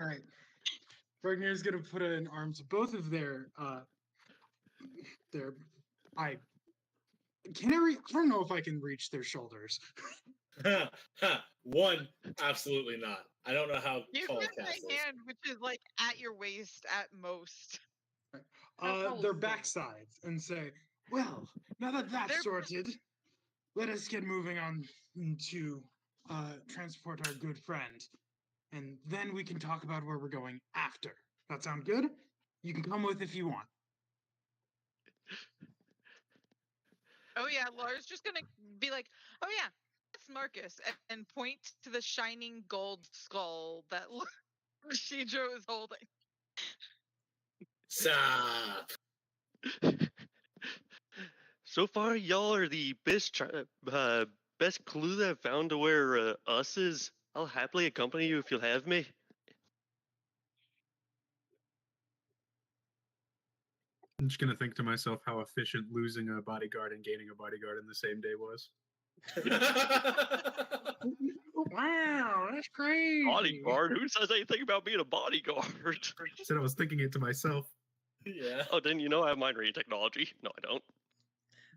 All right. Ragnar's gonna put an arm to both of their I don't know if I can reach their shoulders. One, absolutely not. I don't know how You tall grab Cass my is. hand, which is like at your waist at most. Their backsides and say, "Well, now that that's They're- sorted, let us get moving on to transport our good friend, and then we can talk about where we're going after. That sound good? You can come with if you want." Oh yeah, Laura's just gonna be like, "Oh yeah, that's Marcus," and point to the shining gold skull that Shidro is holding. Stop. So far, y'all are the best best clue that I've found to where us is. I'll happily accompany you if you'll have me. I'm just gonna think to myself how efficient losing a bodyguard and gaining a bodyguard in the same day was. Wow, that's crazy. Bodyguard? Who says anything about being a bodyguard? Said I was thinking it to myself. Yeah. Oh, didn't you know I have mind reading technology? No, I don't.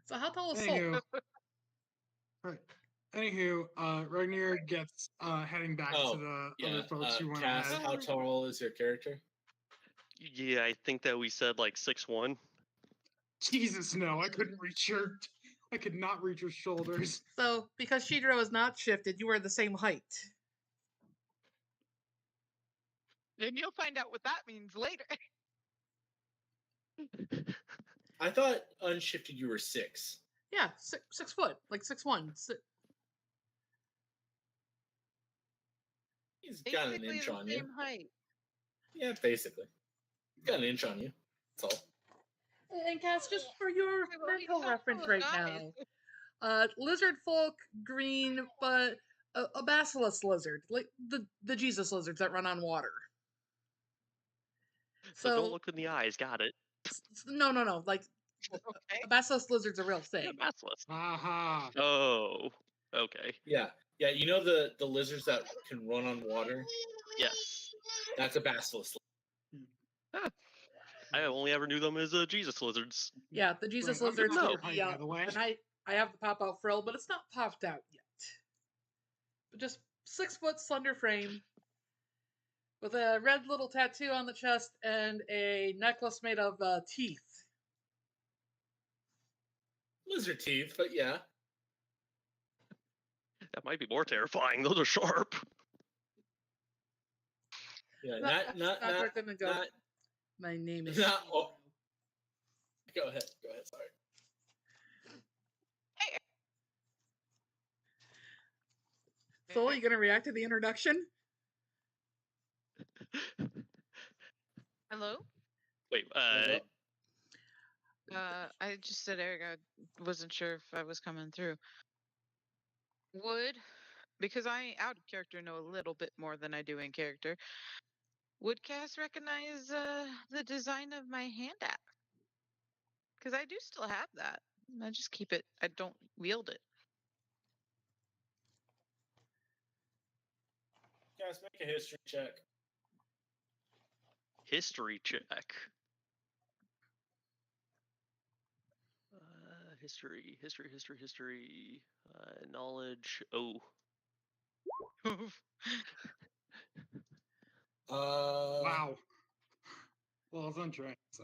So how tall is Soul? Anywho, right. Anywho, Ragnar gets heading back Oh, to the Yeah. other folks who went Cass, ahead. how tall is your character? Yeah, I think that we said like 6'1". Jesus, no, I couldn't reach I could not reach your shoulders. So because Shidro is not shifted, you are the same height. And you'll find out what that means later. I thought unshifted you were 6. Yeah, 6 foot, like 6'1". He's got an Basically inch the on you. same height. Yeah, basically. He's got an inch on you. That's all. And Cass, just for your Okay, well, he's mental also reference a right guy. now, lizard folk, green, but a basilisk lizard, like the Jesus lizards that run on water. So don't So look in the eyes. Got it. no, like Okay. a basilisk lizard's a real Yeah, thing. basilisk. Aha. Oh, okay. Yeah. Yeah, you know the lizards that can run on water? Yes. That's a basilisk. I only ever knew them as Jesus lizards. Yeah, the Jesus Right, lizards I'm are not height, by the way. and I have the pop out frill, but it's not popped out yet. But just 6 foot slender frame with a red little tattoo on the chest and a necklace made of teeth. Lizard teeth, but yeah. That might be more terrifying. Those are sharp. Yeah, Not not where it's gonna go. not My name is. not- Shidro. oh. Go ahead, sorry. So, you gonna react to the introduction? Hello? Wait, What's up? I just said Eric. I wasn't sure if I was coming through. Because I out of character know a little bit more than I do in character. Would Cass recognize the design of my hand axe? Because I do still have that. I just keep it. I don't wield it. Guys, make a history check. history check. History. Knowledge. Oh. Wow. Well, it's untrained, so.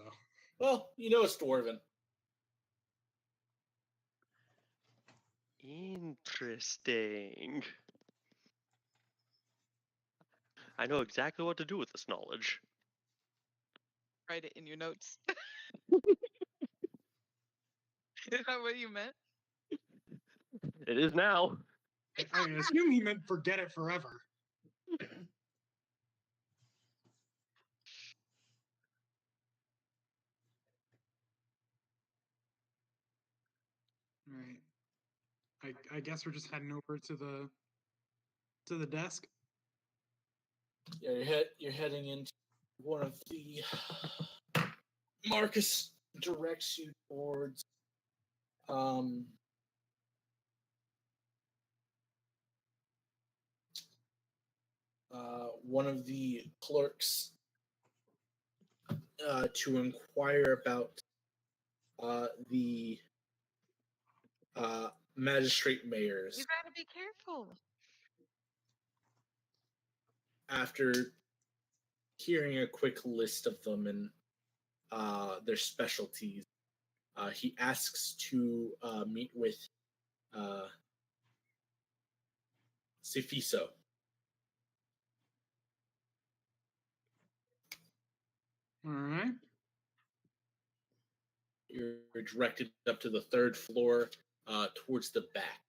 Well, you know it's dwarven. Interesting. I know exactly what to do with this knowledge. Write it in your notes. Is that what you meant? It is now. I assume he meant forget it forever. Right. I guess we're just heading over to the desk. Yeah, you're heading into one of the. Marcus directs you towards one of the clerks to inquire about the magistrate mayors. You gotta be careful. after hearing a quick list of them and their specialties, he asks to meet with Sifiso. All right. You're directed up to the third floor towards the back.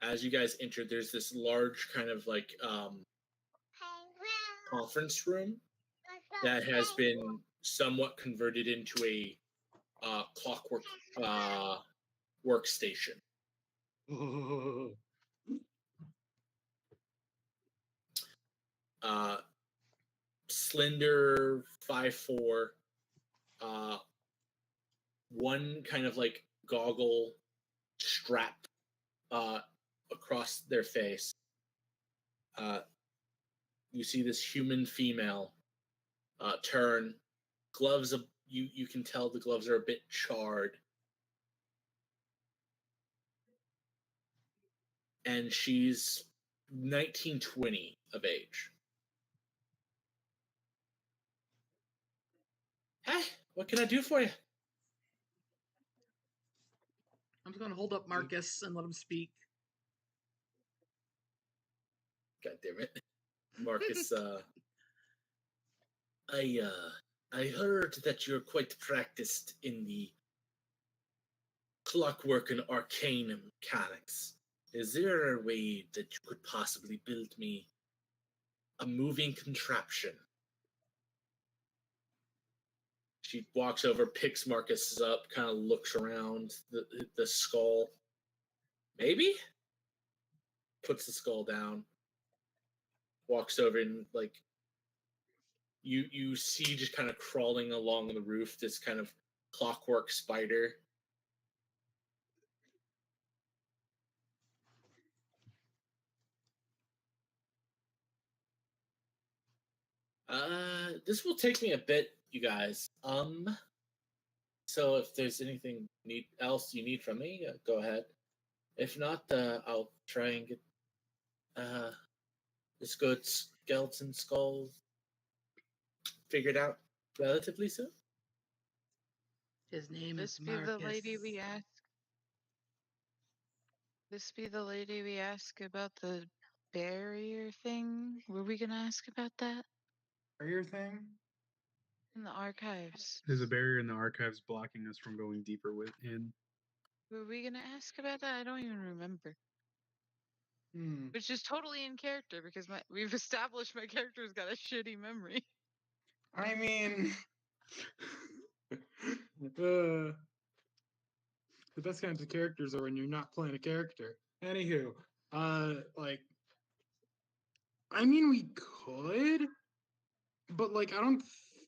As you guys enter, there's this large kind of like conference room that has been somewhat converted into a clockwork workstation. Slender, 5'4", one kind of like goggle strap across their face. You see this human female turn. Gloves, you can tell the gloves are a bit charred. And she's 19-20 of age. Hey, what can I do for you? I'm just gonna hold up Marcus and let him speak. God damn it. Marcus, I heard that you're quite practiced in the clockwork and arcane mechanics. Is there a way that you could possibly build me a moving contraption? She walks over, picks Marcus up, kind of looks around the skull. Maybe? Puts the skull down. Walks over and like you see just kind of crawling along the roof this kind of clockwork spider. This will take me a bit, you guys. So if there's anything else you need from me, go ahead. If not, I'll try and get this good skeleton skull figured out relatively soon. His name This is be Marcus. the lady we ask. This be the lady we ask about the barrier thing? Were we gonna ask about that Barrier thing? in the archives? There's a barrier in the archives blocking us from going deeper within. Were we gonna ask about that? I don't even remember. Which is totally in character because we've established my character's got a shitty memory. I mean, the best kinds of characters are when you're not playing a character. Anywho, like, I mean, we could, but like, I don't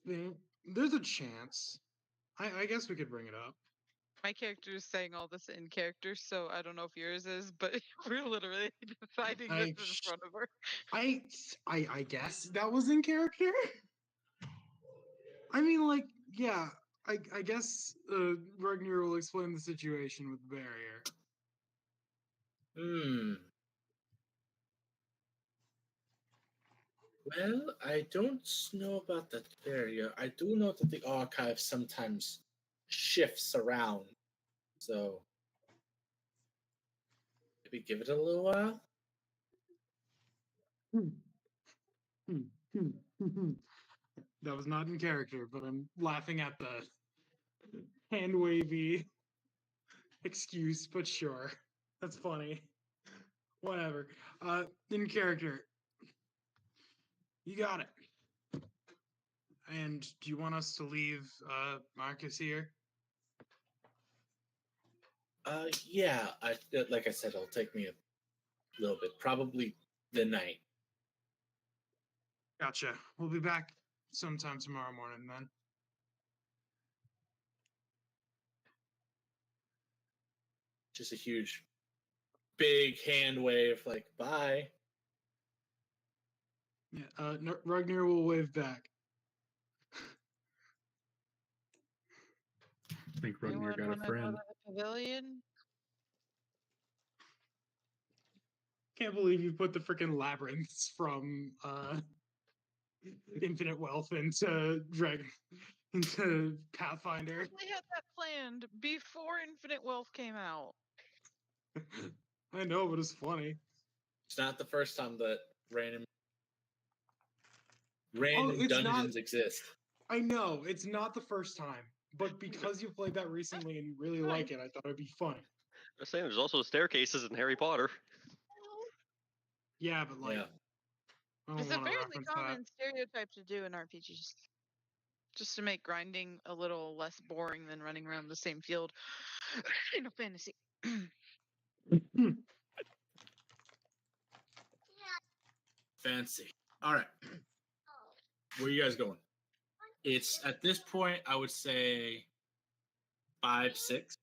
think there's a chance. I guess we could bring it up. My character is saying all this in character, so I don't know if yours is, but we're literally deciding this in front of her. I guess that was in character. I mean, like, yeah, I guess Ragnar will explain the situation with the barrier. Well, I don't know about that barrier. I do know that the archive sometimes shifts around. So maybe give it a little while. That was not in character, but I'm laughing at the hand wavy excuse, but sure. That's funny. Whatever. In character. You got it. And do you want us to leave Marcus here? Yeah, like I said, it'll take me a little bit, probably the night. Gotcha. We'll be back sometime tomorrow morning then. Just a huge, big hand wave, like, bye. Yeah, Ragnar will wave back. I think Ragnar got a friend. Pavilion? Can't believe you put the freaking labyrinths from Infinite Wealth into Pathfinder. They had that planned before Infinite Wealth came out. I know, but it's funny. It's not the first time that random it's not- dungeons exist. I know, it's not the first time, but because you played that recently and you really like it, I thought it'd be funny. I'm saying there's also staircases in Harry Potter. Yeah, but like, Yeah. I don't It's a wanna fairly reference that. common stereotype to do in RPGs. Just to make grinding a little less boring than running around the same field in a fantasy. Fancy. All right. Where are you guys going? It's at this point, I would say 5, 6.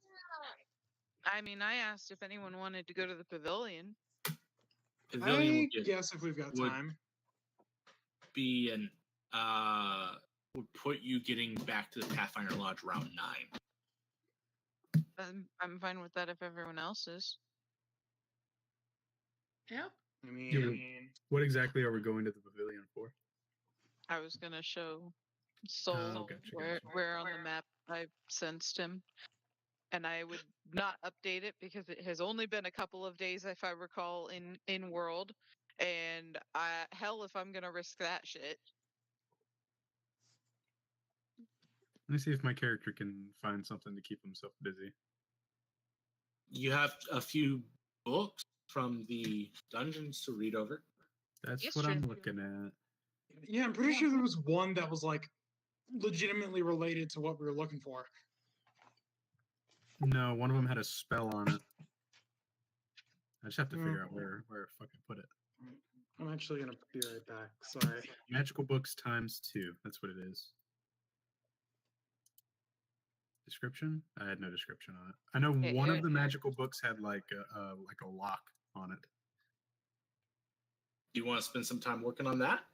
I mean, I asked if anyone wanted to go to the pavilion. Pavilion I would get- guess if we've got would- time. be an would put you getting back to the Pathfinder Lodge round 9. I'm fine with that if everyone else is. Yep. I mean, What exactly are we going to the pavilion for? I was gonna show Soul gotcha, where gotcha. on the map I sensed him. And I would not update it because it has only been a couple of days, if I recall, in world. And hell, if I'm gonna risk that shit. Let me see if my character can find something to keep himself busy. You have a few books from the dungeons to read over. That's Yes, what I'm Trin. looking at. yeah, I'm pretty sure there was one that was like legitimately related to what we were looking for. No, one of them had a spell on it. I just have to Hmm. figure out where I fucking put it. I'm actually gonna be right back. Sorry. Magical books times 2. That's what it is. Description? I had no description on it. I know Hey, one here- of the magical books had like a lock on it. Do you want to spend some time working on that?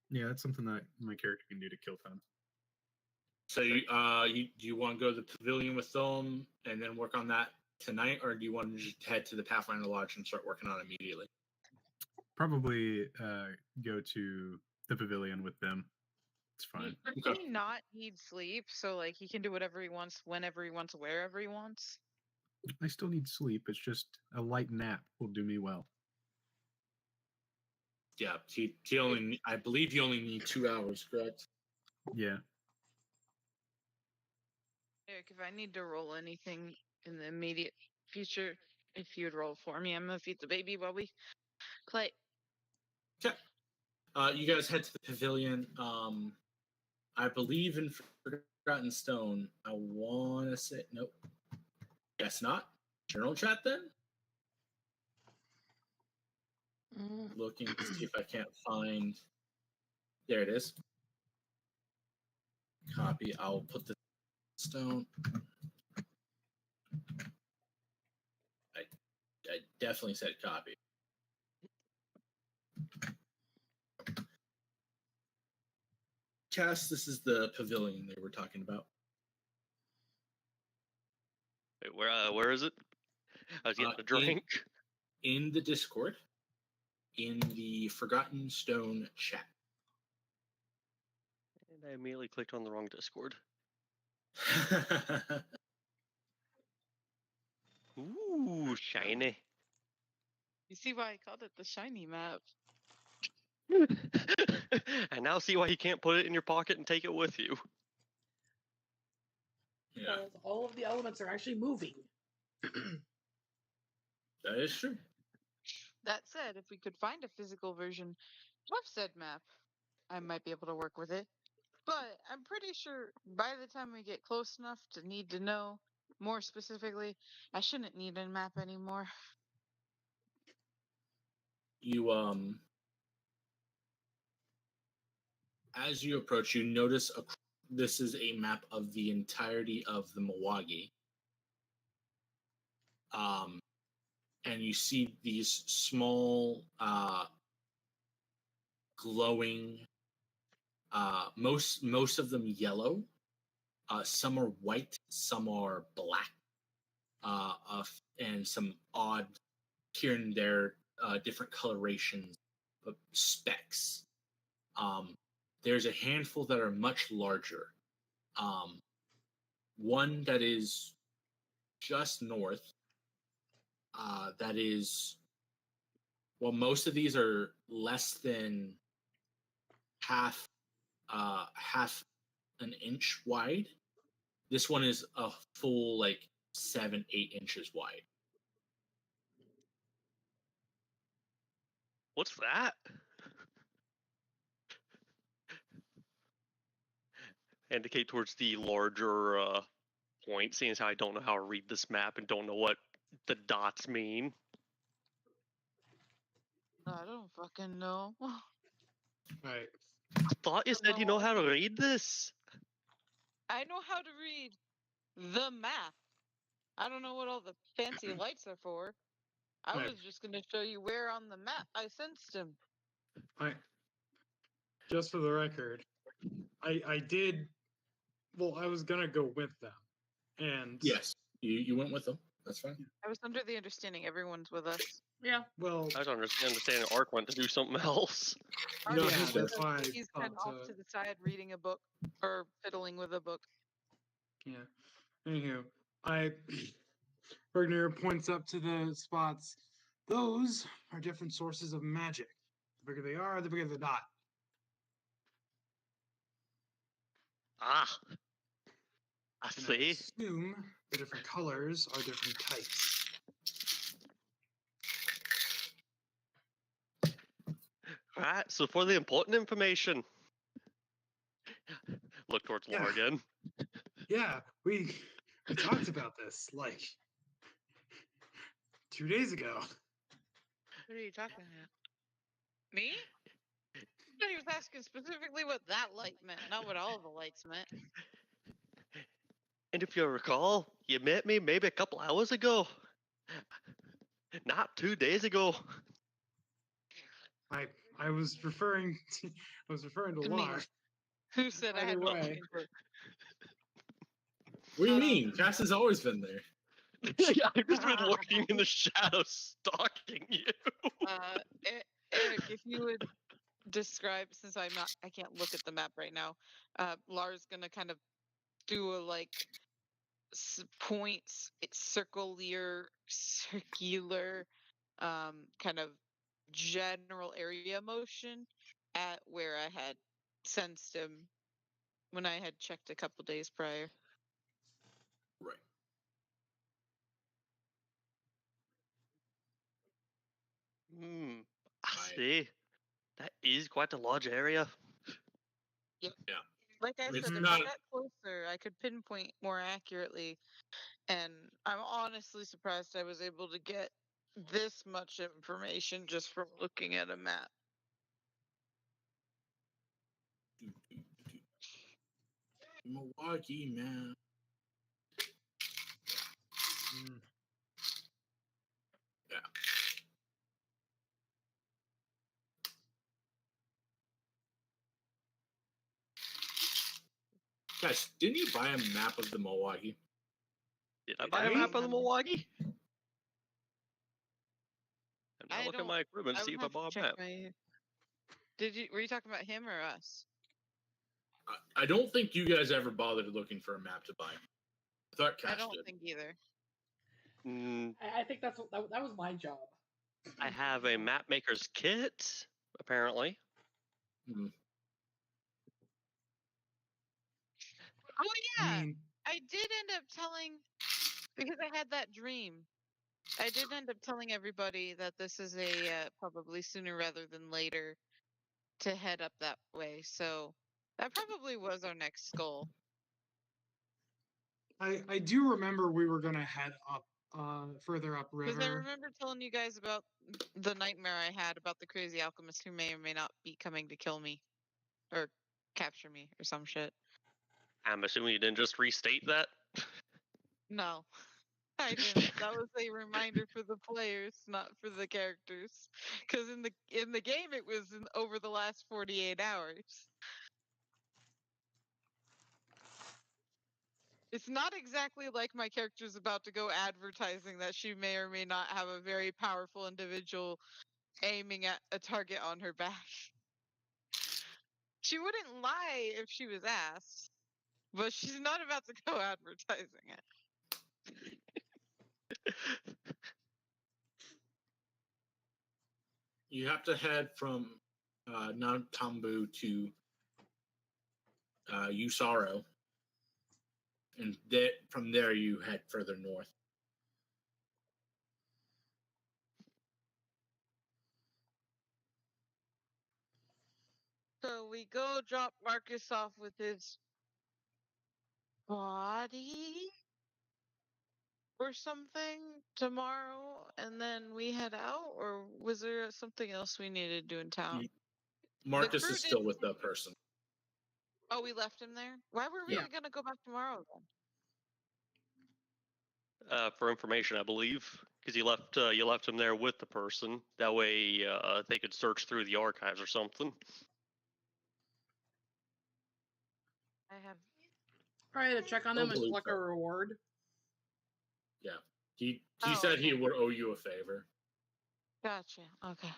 Yeah, that's something that my character can do to kill time. So you do you want to go to the pavilion with them and then work on that tonight, or do you want to just head to the Pathfinder Lodge and start working on it immediately? Probably go to the pavilion with them. It's fine. Does Okay. he not need sleep? So like he can do whatever he wants, whenever he wants, wherever he wants. I still need sleep. It's just a light nap will do me well. Yeah, he only I believe you only need 2 hours, correct? Yeah. Eric, if I need to roll anything in the immediate future, if you would roll for me, I'm gonna feed the baby while we play. Okay. You guys head to the pavilion. I believe in Forgotten Stone. I want to say nope. Guess not. Journal chat then. Looking to see if I can't find. There it is. Copy. I'll put the stone. I definitely said copy. Cass, this is the pavilion they were talking about. Wait, where is it? I was getting a in- drink. In the Discord, in the Forgotten Stone chat. And I immediately clicked on the wrong Discord. Ooh, shiny. You see why I called it the shiny map? I now see why you can't put it in your pocket and take it with you. Yeah, Because all of the elements are actually moving. that is true. That said, if we could find a physical version of said map, I might be able to work with it. But I'm pretty sure by the time we get close enough to need to know more specifically, I shouldn't need a map anymore. You as you approach, you notice this is a map of the entirety of the Milwaukee. And you see these small, glowing, most of them yellow. Some are white, some are black, and some odd here and there different colorations of specks. There's a handful that are much larger. One that is just north. That is, well, most of these are less than half an inch wide. This one is a full 7-8 inches wide. What's that? Indicate towards the larger point, seeing as how I don't know how to read this map and don't know what the dots mean. I don't fucking know. Right. I thought you said you know how to read this. I know how to read the map. I don't know what all the fancy lights are for. I Right. was just gonna show you where on the map I sensed him. Just for the record, I did. Well, I was gonna go with them, and Yes, you went with them. That's fine. I was under the understanding everyone's with us. Yeah. well, I was understanding Ark went to do something else. No, Archie that's was- why I he's kind of thought, off to the side reading a book or fiddling with a book. yeah. Anywho, Bergner points up to the spots. Those are different sources of magic. The bigger they are, the bigger the dot. Ah, I And I see. assume the different colors are different types. Right, so for the important information, look towards Yeah. Laura again. Yeah, we talked about this 2 days ago. What are you talking about? Me? I thought he was asking specifically what that light meant, not what all the lights meant. And if you recall, you met me maybe a couple hours ago. Not 2 days ago. I was referring to To me. Lar. Who said I had Either no way. fucking clue? What do you mean? Cass has always been there. I've just been lurking in the shadows, stalking you. Eric, if you would describe, since I can't look at the map right now. Lars gonna kind of do a points, circular, kind of general area motion at where I had sensed him when I had checked a couple days prior. Right. I Right. see. That is quite a large area. Like I It's said, if not- I got closer, I could pinpoint more accurately. And I'm honestly surprised I was able to get this much information just from looking at a map. Milwaukee, man. Mm. Yeah. Guys, didn't you buy a map of the Milwaukee? Did I Did buy a I? map of the Milwaukee? I'm I now looking at don't- my equipment to I see would if I have to bought a check map. my. Were you talking about him or us? I don't think you guys ever bothered looking for a map to buy. I thought I Cash don't did. think either. I think that was my job. I have a map maker's kit, apparently. Oh yeah, I mean, I did end up telling, because I had that dream. I did end up telling everybody that this is a probably sooner rather than later to head up that way. So that probably was our next goal. I do remember we were gonna head up further Because I upriver. remember telling you guys about the nightmare I had about the crazy alchemist who may or may not be coming to kill me or capture me or some shit. I'm assuming you didn't just restate that. No, I didn't. That was a reminder for the players, not for the characters. Because in the game, it was over the last 48 hours. It's not exactly like my character's about to go advertising that she may or may not have a very powerful individual aiming at a target on her back. She wouldn't lie if she was asked, but she's not about to go advertising it. You have to head from Nantambu to Usaro, and from there you head further north. So we go drop Marcus off with his body or something tomorrow, and then we head out, or was there something else we needed to do in town? Marcus crew is still didn't- with the person. Oh, we left him there? Why were we Yeah. gonna go back tomorrow then? For information, I believe, because you left him there with the person. That way, they could search through the archives or something. I have. Probably to check on Don't them and believe collect so. a reward. Yeah, he Oh, said he okay. would owe you a favor. Gotcha. Okay.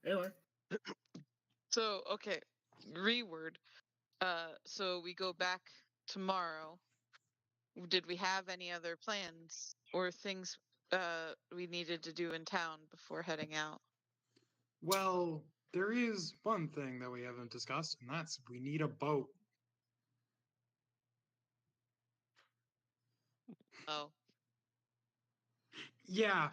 Anyway, So okay, reword. So we go back tomorrow. Did we have any other plans or things we needed to do in town before heading out? Well, there is one thing that we haven't discussed, and that's we need a boat. Oh, Yeah,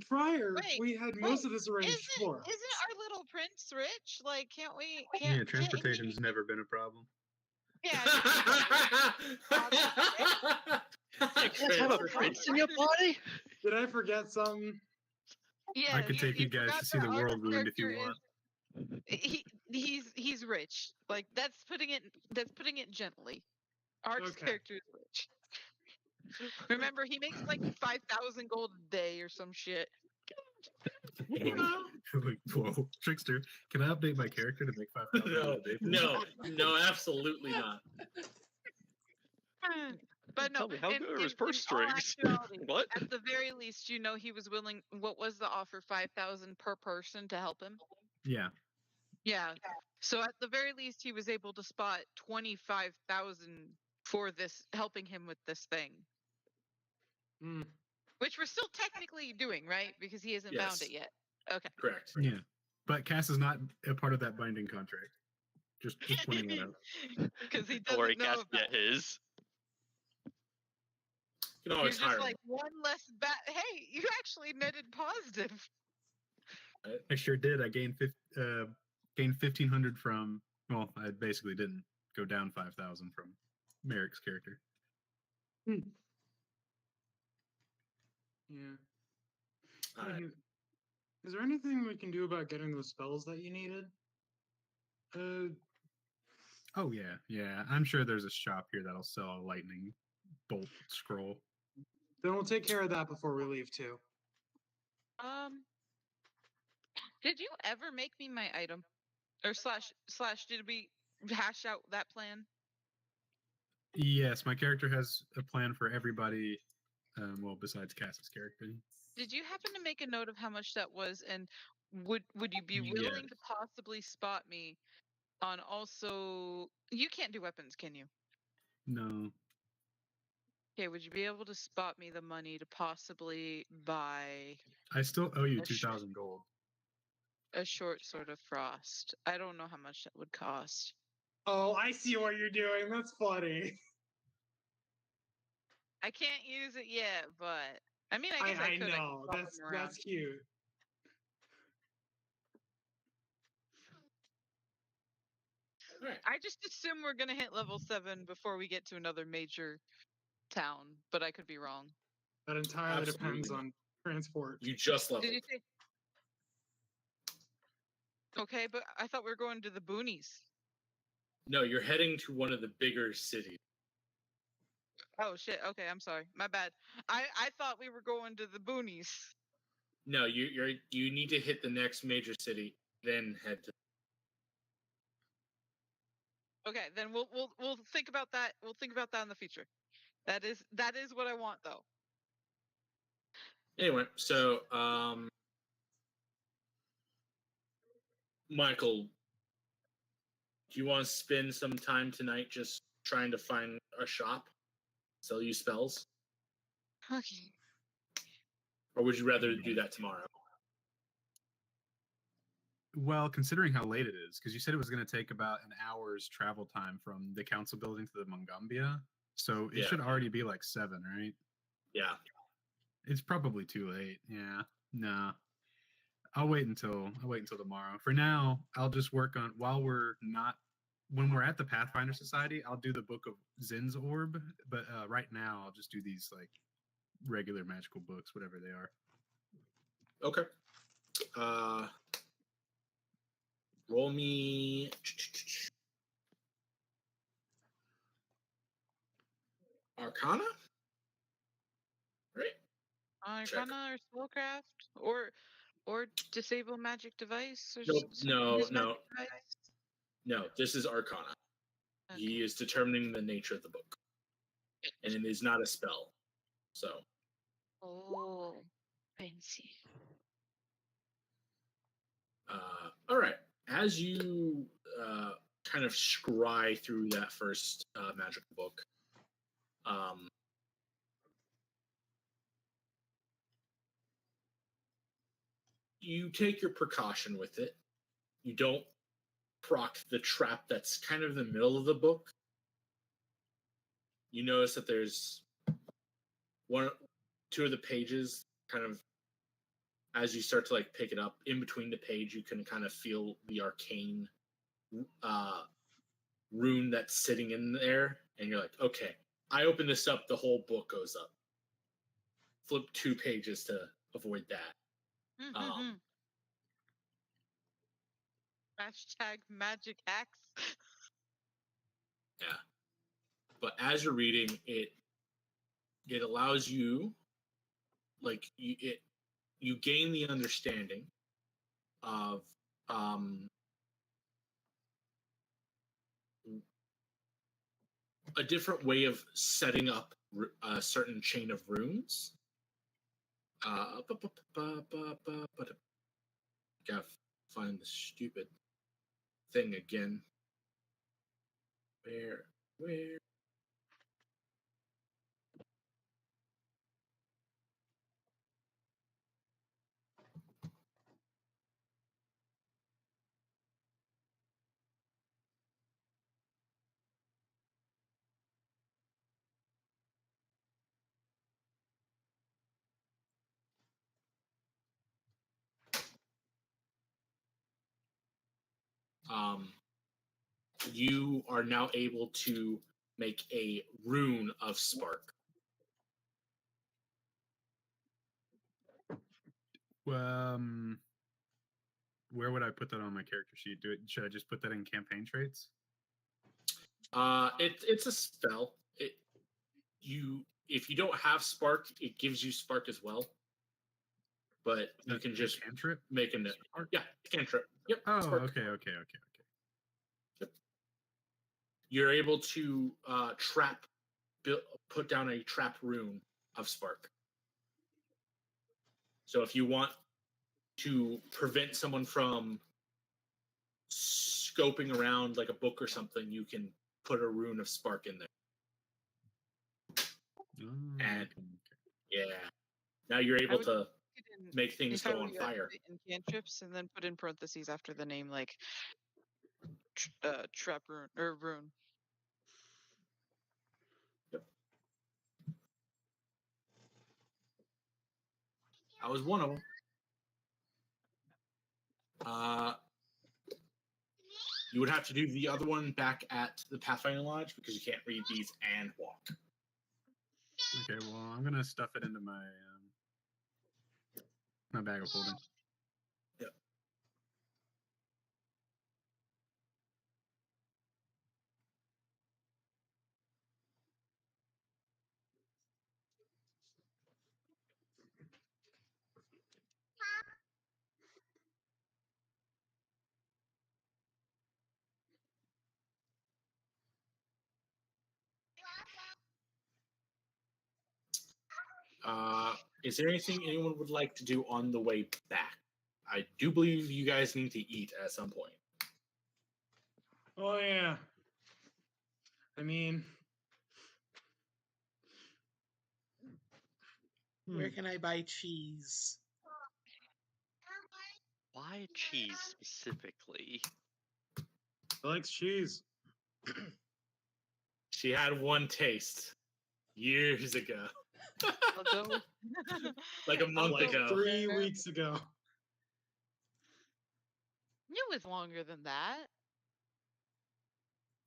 prior Wait, we had most wait, of this arranged for. isn't our little prince rich? Like, can't we? Yeah, Can't transportation's he, never been a problem. Yeah. You guys have a prince in your body? Did I forget something? Yeah, I could take you guys forgot to see that the our world wound if you character want. He's rich. Like that's putting it gently. Art's Okay. character is rich. Remember, he makes like 5,000 gold a day or some shit. Like, whoa, trickster! Can I update my character to make 5,000 no, a day? please? no, absolutely not. But no, Tell me, how good are his purse in all strings? actuality, What? at the very least, he was willing. What was the offer? 5,000 per person to help him. Yeah. Yeah. So at the very least, he was able to spot 25,000 for this, helping him with this thing, Hmm. which we're still technically doing, right? Because he hasn't found Yes. it yet. Okay. Correct. Yeah. But Cass is not a part of that binding contract. Just pointing that out. Because he Don't worry, doesn't know Cass about get his. You can You're always just hire like one less Hey, you actually netted positive. I sure did. I gained 1,500 from. Well, I basically didn't go down 5,000 from Merrick's character. Yeah. Alright. Is there anything we can do about getting those spells that you needed? Oh yeah, yeah. I'm sure there's a shop here that'll sell a lightning bolt scroll. Then we'll take care of that before we leave too. Did you ever make me my item? Or slash did we hash out that plan? Yes, my character has a plan for everybody. Well, besides Cass's character. Did you happen to make a note of how much that was, and would you be willing to possibly spot me on also? You can't do weapons, can you? No. Okay, would you be able to spot me the money to possibly buy I still owe you A sh- 2,000 gold. a short sword of frost? I don't know how much that would cost. Oh, I see what you're doing. That's funny. I can't use it yet, but I mean, I guess I I could. know. That's cute. Alright. I just assume we're gonna hit level 7 before we get to another major town, but I could be wrong. That entirely depends Absolutely. on transport. You just leveled. Did you say? Okay, but I thought we were going to the boonies. No, you're heading to one of the bigger cities. Oh shit. Okay, I'm sorry. My bad. I thought we were going to the boonies. No, you need to hit the next major city, then head to. Okay, then we'll think about that. We'll think about that in the future. That is what I want though. Anyway, so Michael, do you want to spend some time tonight just trying to find a shop, sell you spells, Okay. or would you rather do that tomorrow? Well, considering how late it is, because you said it was going to take about an hour's travel time from the council building to the Mongambia, so it Yeah. should already be like 7, right? Yeah. It's probably too late. Yeah, nah. I'll wait until tomorrow. For now, I'll just work on when we're at the Pathfinder Society. I'll do the Book of Zin's Orb, but right now I'll just do these like regular magical books, whatever they are. Okay. Roll me. Arcana? Right? Check. Arcana or spellcraft or disable magic device or Nope, no, use no. magic device? No, this is Arcana. Okay. He is determining the nature of the book. And it is not a spell. So, Oh, fancy. all right. As you kind of scry through that first magical book, you take your precaution with it. You don't proc the trap that's kind of in the middle of the book. You notice that there's two of the pages kind of, as you start to like pick it up, in between the page, you can kind of feel the arcane rune that's sitting in there, and you're like, okay, I open this up, the whole book goes up. Flip 2 pages to avoid that. Hashtag magic hacks. Yeah. But as you're reading, it allows you, like, you gain the understanding of a different way of setting up a certain chain of runes. Gotta find the stupid thing again. Where? You are now able to make a rune of spark. Where would I put that on my character sheet? Should I just put that in campaign traits? It's a spell. If you don't have spark, it gives you spark as well. But you can just cantrip? Make a note. Yeah, cantrip. Yep. Oh, spark. okay. Yep. You're able to put down a trap rune of spark. So if you want to prevent someone from scoping around like a book or something, you can put a rune of spark in there. And yeah, now you're able to make things go on fire. In cantrips, and then put in parentheses after the name, like trap rune or rune. Yep. That was one of them. You would have to do the other one back at the Pathfinder Lodge because you can't read these and walk. Okay, well, I'm gonna stuff it into my bag of holding. Yep. is there anything anyone would like to do on the way back? I do believe you guys need to eat at some point. Oh yeah. I mean, Where can I buy cheese? Why cheese specifically? I like cheese. She had one taste years ago, I'll go. like a month I'll go ago. with 3 there. weeks ago. It was longer than that.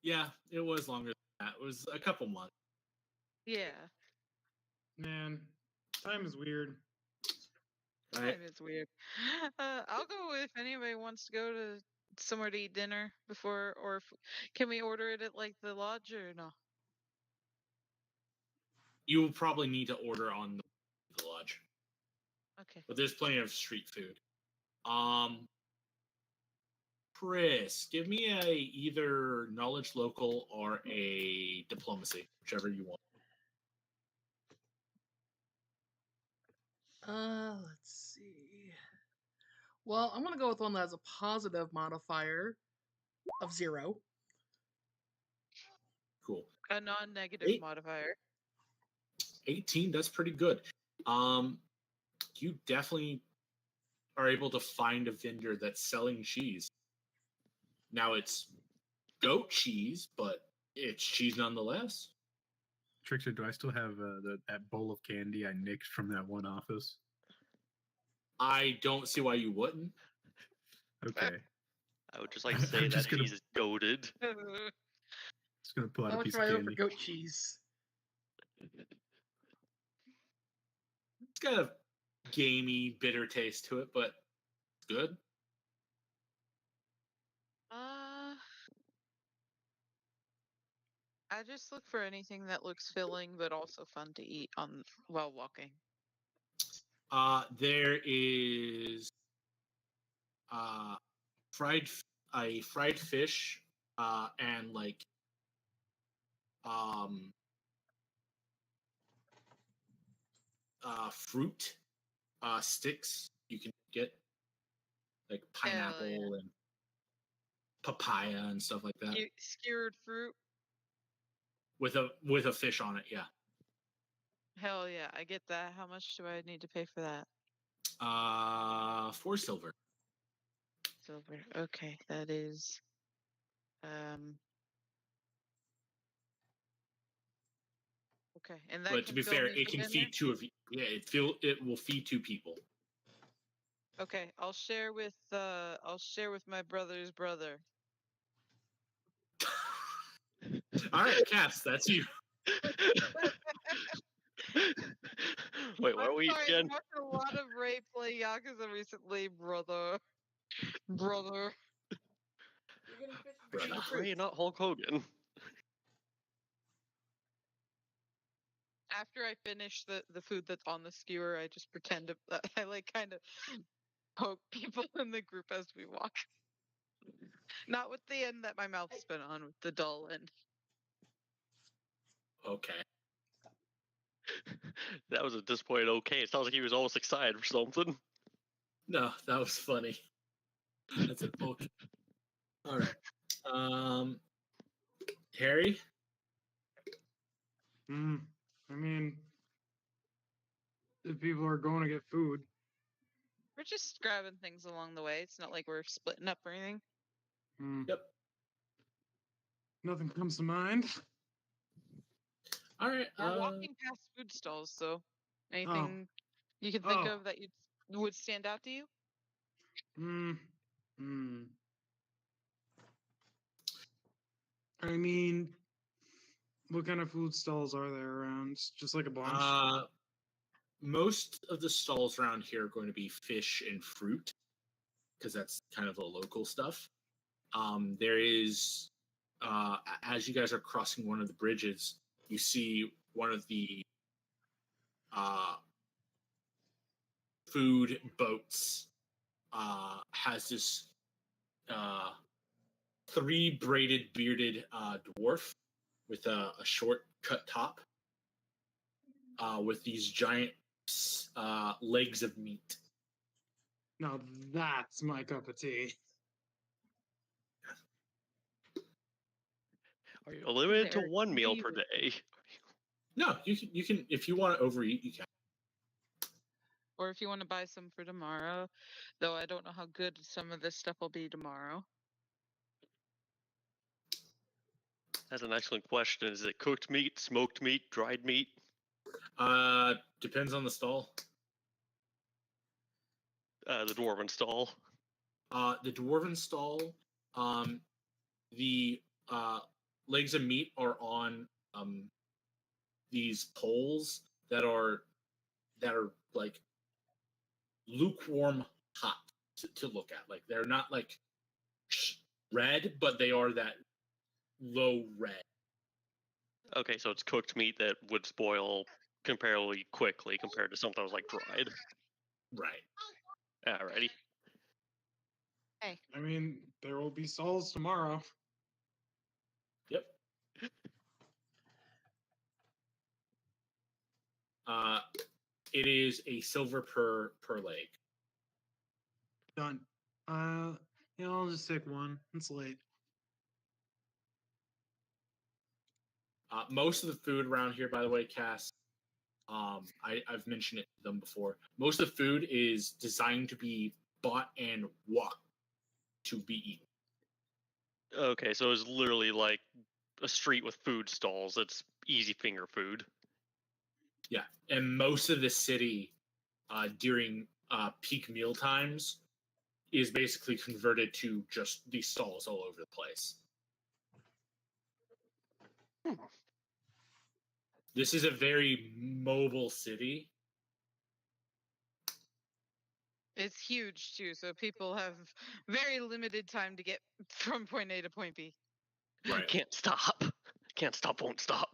Yeah, it was longer than that. It was a couple months. Yeah, Man, time is weird. Right? time is weird. I'll go if anybody wants to go to somewhere to eat dinner before, or can we order it at like the lodge or no? You will probably need to order on the lodge, Okay. but there's plenty of street food. Chris, give me a either knowledge local or a diplomacy, whichever you want. Let's see. Well, I'm gonna go with one that has a positive modifier of 0. Cool. A non-negative Eight. modifier. 18, that's pretty good. You definitely are able to find a vendor that's selling cheese. Now it's goat cheese, but it's cheese nonetheless. Trickster, do I still have that bowl of candy I nicked from that one office? I don't see why you wouldn't. Okay. I would just like to I'm say just that gonna- cheese is goated. Just gonna pull out How a much piece do of I owe for candy. goat cheese? It's got a gamey, bitter taste to it, but it's good. I just look for anything that looks filling but also fun to eat on while walking. There is fried fish and like fruit sticks you can get, like pineapple yeah. and papaya and stuff like that Skewered fruit. with a fish on it. Yeah. Hell yeah, I get that. How much do I need to pay for that? 4 silver. Silver. Okay, that is okay, and that But to can be fill fair, me it for can dinner? feed 2 of you. Yeah, it will feed 2 people. Okay, I'll share with my brother's brother. All right, Cass, that's you. Wait, what are we Sorry, again? I watched a lot of Ray play Yakuza recently, brother. Brother. You're getting fish and Brother. chicken Not fruit. Ray, not Hulk Hogan. After I finish the food that's on the skewer, I just pretend to I like kind of poke people in the group as we walk. Not with the end that my mouth's been on, with the dull end. Okay. That was a disappointing okay. It sounds like he was almost excited for something. No, that was funny. That's an okay. All right. Harry? I mean, if people are going to get food, We're just grabbing things along the way. It's not like we're splitting up or anything. Yep. nothing comes to mind. All right. We're walking past food stalls, so anything you can think Oh. of that would stand out to you? I mean, what kind of food stalls are there around? Just like a bunch. Most of the stalls around here are going to be fish and fruit because that's kind of the local stuff. There is, as you guys are crossing one of the bridges, you see one of the food boats has this 3 braided, bearded dwarf with a short cut top with these giant legs of meat. Now that's my cup of tea. Are you limited to There one meal per you- day? No, you can if you want to overeat, you can. Or if you want to buy some for tomorrow, though I don't know how good some of this stuff will be tomorrow. That's an excellent question. Is it cooked meat, smoked meat, dried meat? Depends on the stall. The dwarven stall. The dwarven stall, the legs of meat are on these poles that are like lukewarm hot to look at. Like they're not like red, but they are that low red. Okay, so it's cooked meat that would spoil comparatively quickly compared to something that was like dried. Right. Alrighty. I mean, there will be souls tomorrow. Yep. It is a silver per leg. Done. Yeah, I'll just take one. It's late. Most of the food around here, by the way, Cass, I've mentioned it to them before. Most of the food is designed to be bought and walked to be eaten. Okay, so it's literally like a street with food stalls. It's easy finger food. Yeah, and most of the city during peak meal times is basically converted to just these stalls all over the place. This is a very mobile city. It's huge too, so people have very limited time to get from point A to point B. Right. Can't stop. Can't stop, won't stop.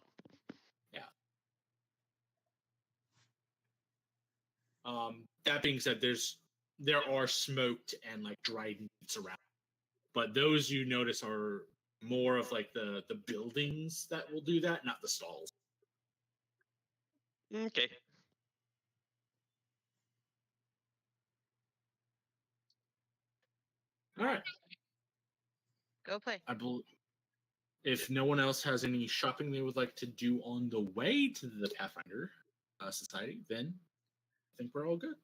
That being said, there are smoked and like dried meats around, but those you notice are more of like the buildings that will do that, not the stalls. Okay. All right. Go play. I believe if no one else has any shopping they would like to do on the way to the Pathfinder Society, then I think we're all good.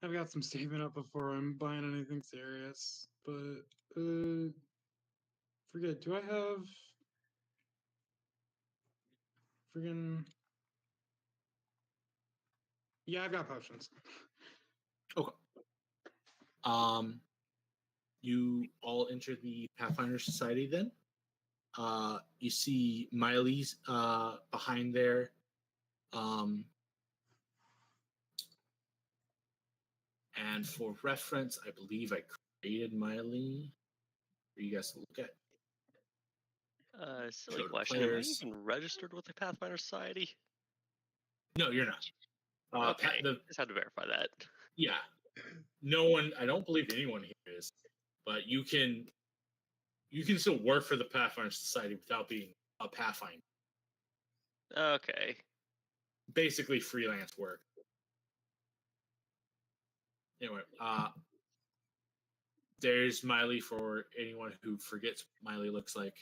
I've got some saving up before I'm buying anything serious, but forget. Do I have friggin'? Yeah, I've got potions. Okay. You all enter the Pathfinder Society then. You see Miley's behind there. And for reference, I believe I created Miley for you guys to look at. Silly Show to question. Am I players. even registered with the Pathfinder Society? No, you're not. Okay, just had to verify that. Yeah, no one. I don't believe anyone here is, but you can still work for the Pathfinder Society without being a Pathfinder. Okay. Basically, freelance work. Anyway, there's Miley for anyone who forgets what Miley looks like.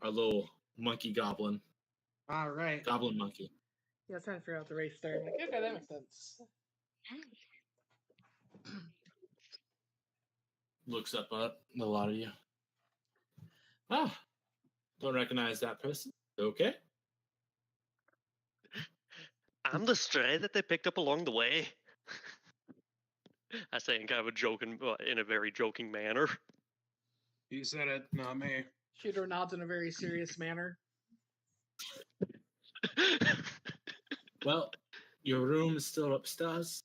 Our little monkey goblin. All right. Goblin monkey. Yeah, I was trying to figure out the race there. I'm like, okay, that makes sense. Looks up a lot of you. Ah, don't recognize that person. Okay. I'm the stray that they picked up along the way. I say in kind of a joking, in a very joking manner. You said it, not me. Shooter nods in a very serious manner. Well, your room is still upstairs.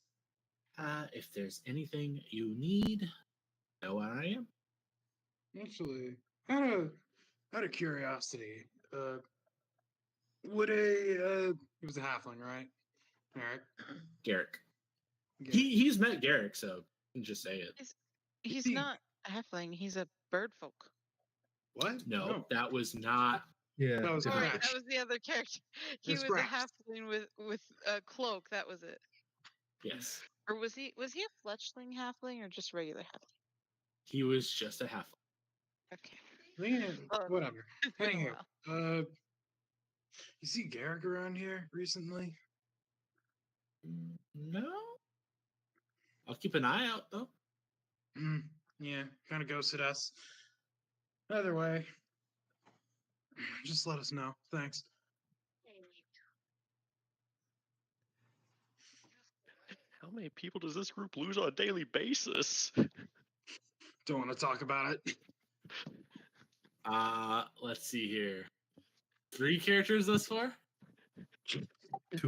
If there's anything you need, know where I am. Actually, out of curiosity, would it was a halfling, right? All right. Garrick. Get it. He's met Garrick, so you can just say it. He's He- not halfling. He's a bird folk. What? No, that was not. Yeah. That was Oh, different. right, that was the other character. He It's was a Grax. halfling with a cloak. That was it. Yes, Or was he a fletchling halfling or just regular halfling? he was just a half. Okay. Yeah, Oh, whatever. it's been a Anywho, while. you see Garrick around here recently? No, I'll keep an eye out though. Yeah, kind of ghosted us. Either way, just let us know. Thanks. How many people does this group lose on a daily basis? Don't want to talk about it. Let's see here. 3 characters thus far. 2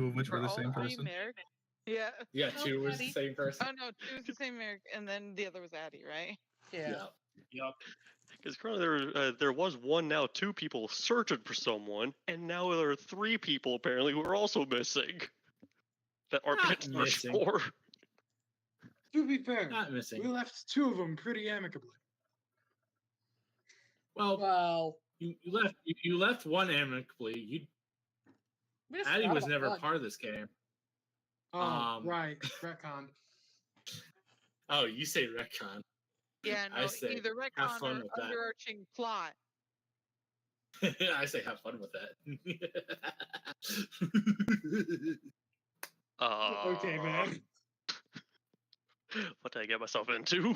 of which were For the all same 3 person. Merrick? Yeah. Yeah, Oh, 2 was the Addie. same person. Oh no, 2 was the same Merrick, and then the other was Addie, right? Yeah. Yup. Because currently there was 1, now 2 people searching for someone, and now there are 3 people apparently who are also missing that aren't Not being searched missing. for. To be fair, Not missing. we left 2 of them pretty amicably. Well, Well, you left one amicably. we just Addie forgot was about never one. part of this game. Oh, right. Retcon. Oh, you say retcon. Yeah, I no, say, either have retcon fun or with that. underarching plot. I say have fun with that. Okay, man. What did I get myself into?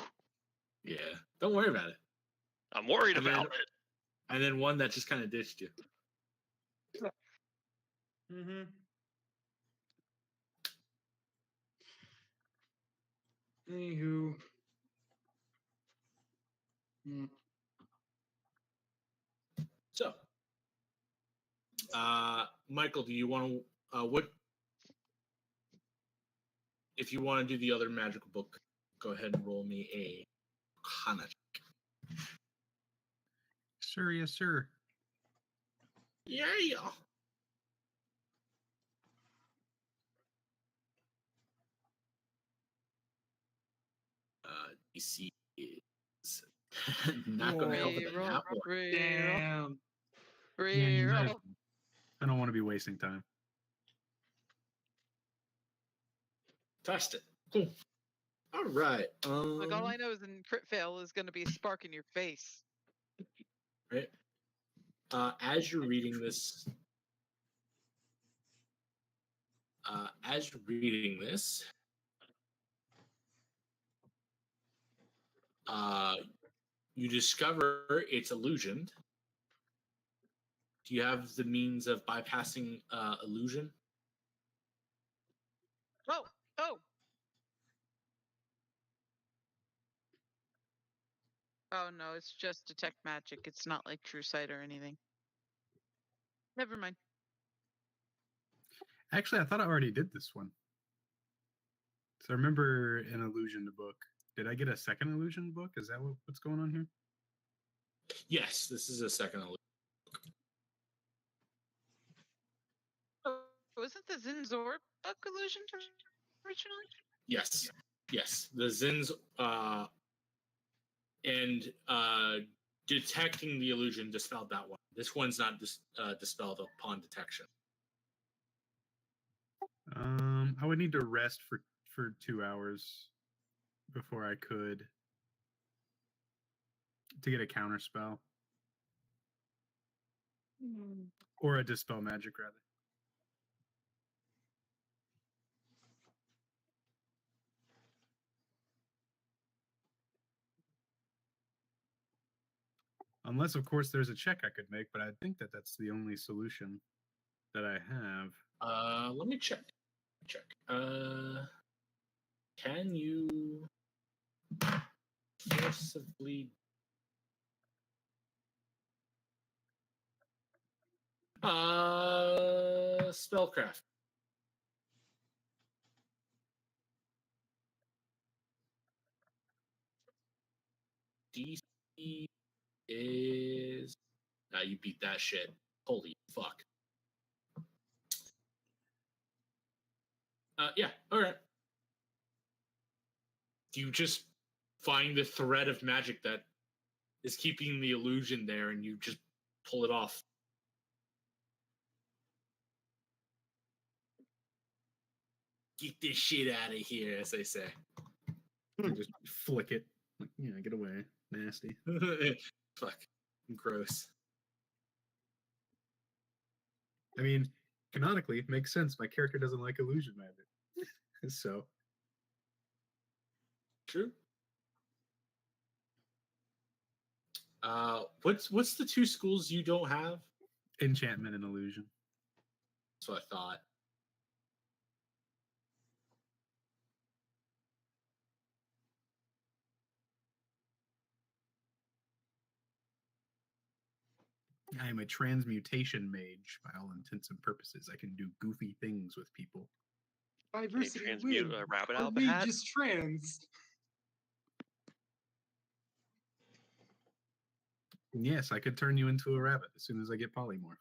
Yeah, don't worry about it. I'm worried And then- about it. And then one that just kind of ditched you. Mm-hmm. Anywho. So, Michael, do you want to what? If you want to do the other magical book, go ahead and roll me a Arcana. Sir, yes, sir. Yeah. DC is not going to help with Reroll, that one. reroll, Damn. Yeah, you might reroll. as- I don't want to be wasting time. Touched it. Cool. All right. Like all I know is in crit fail is going to be a spark in your face. Right. As you're reading this, you discover it's illusioned. Do you have the means of bypassing illusion? Oh, oh. Oh no, it's just detect magic. It's not like true sight or anything. Never mind. Actually, I thought I already did this one. So I remember an illusion book. Did I get a second illusion book? Is that what's going on here? Yes, this is a second illusion. Oh, wasn't the Zinzor book illusion originally? Yes. The Zins and detecting the illusion dispelled that one. This one's not dispelled upon detection. I would need to rest for 2 hours before I could to get a counter spell or a dispel magic rather. Unless, of course, there's a check I could make, but I think that's the only solution that I have. Let me check. Can you forcibly spellcraft? DC is you beat that shit. Holy fuck. Yeah, all right. You just find the thread of magic that is keeping the illusion there, and you just pull it off. Get this shit out of here, as they say. I just flick it. Like, yeah, get away. Nasty. Fuck. Gross. I mean, canonically, it makes sense. My character doesn't like illusion magic. So, True. What's the two schools you don't have? enchantment and illusion. That's what I thought. I am a transmutation mage by all intents and purposes. I can do goofy things with people. Diversity transmute win. a rabbit Our out of a mage hat? is trans. Yes, I could turn you into a rabbit as soon as I get polymorph.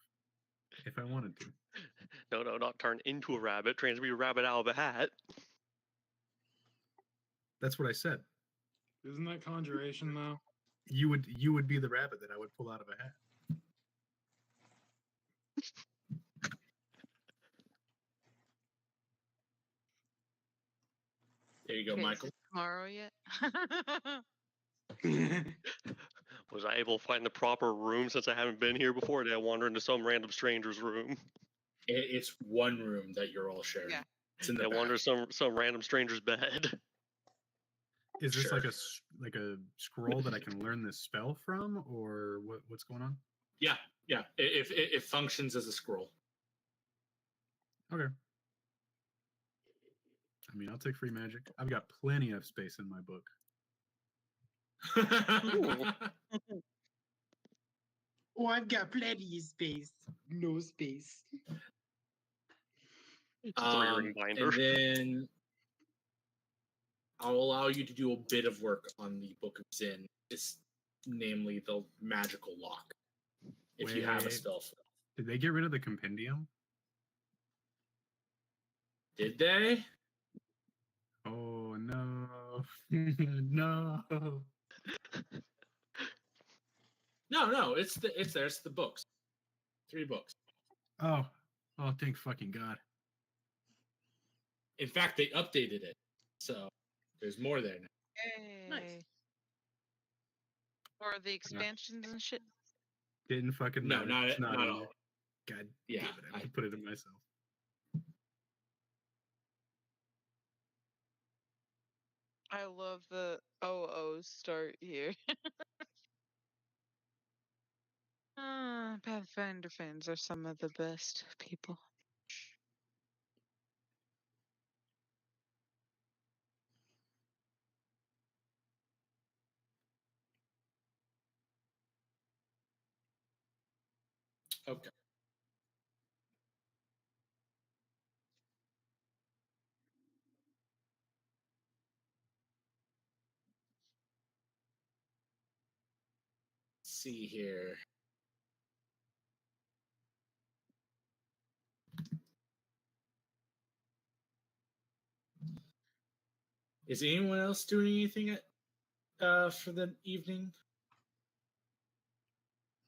If I wanted to. No, not turn into a rabbit. Transmute a rabbit out of a hat. That's what I said. Isn't that conjuration though? You would be the rabbit that I would pull out of a hat. There you go, Okay, is Michael. it tomorrow yet? Was I able to find the proper room since I haven't been here before? Or did I wander into some random stranger's room? It's one room that you're all sharing. Yeah. It's in Did the I wander some random stranger's bed? Is this Sure. like a scroll that I can learn this spell from, or what's going on? Yeah. It functions as a scroll. Okay. I mean, I'll take free magic. I've got plenty of space in my book. Oh, I've got plenty of space. No space. Three-ring binder. And then I'll allow you to do a bit of work on the Book of Zin, namely the magical lock. If you have a Wait. spell for it. Did they get rid of the compendium? Did they? Oh no. No. No, it's there. It's the books. 3 books. Oh, thank fucking God. In fact, they updated it, so there's more there now. Yay. Or the expansions and shit. Didn't fucking No, matter. It's not in all. there. God Yeah, damn it, I put it in myself. I love the OO start here. Pathfinder fans are some of the best people. Okay. Let's see here. Is anyone else doing anything for the evening?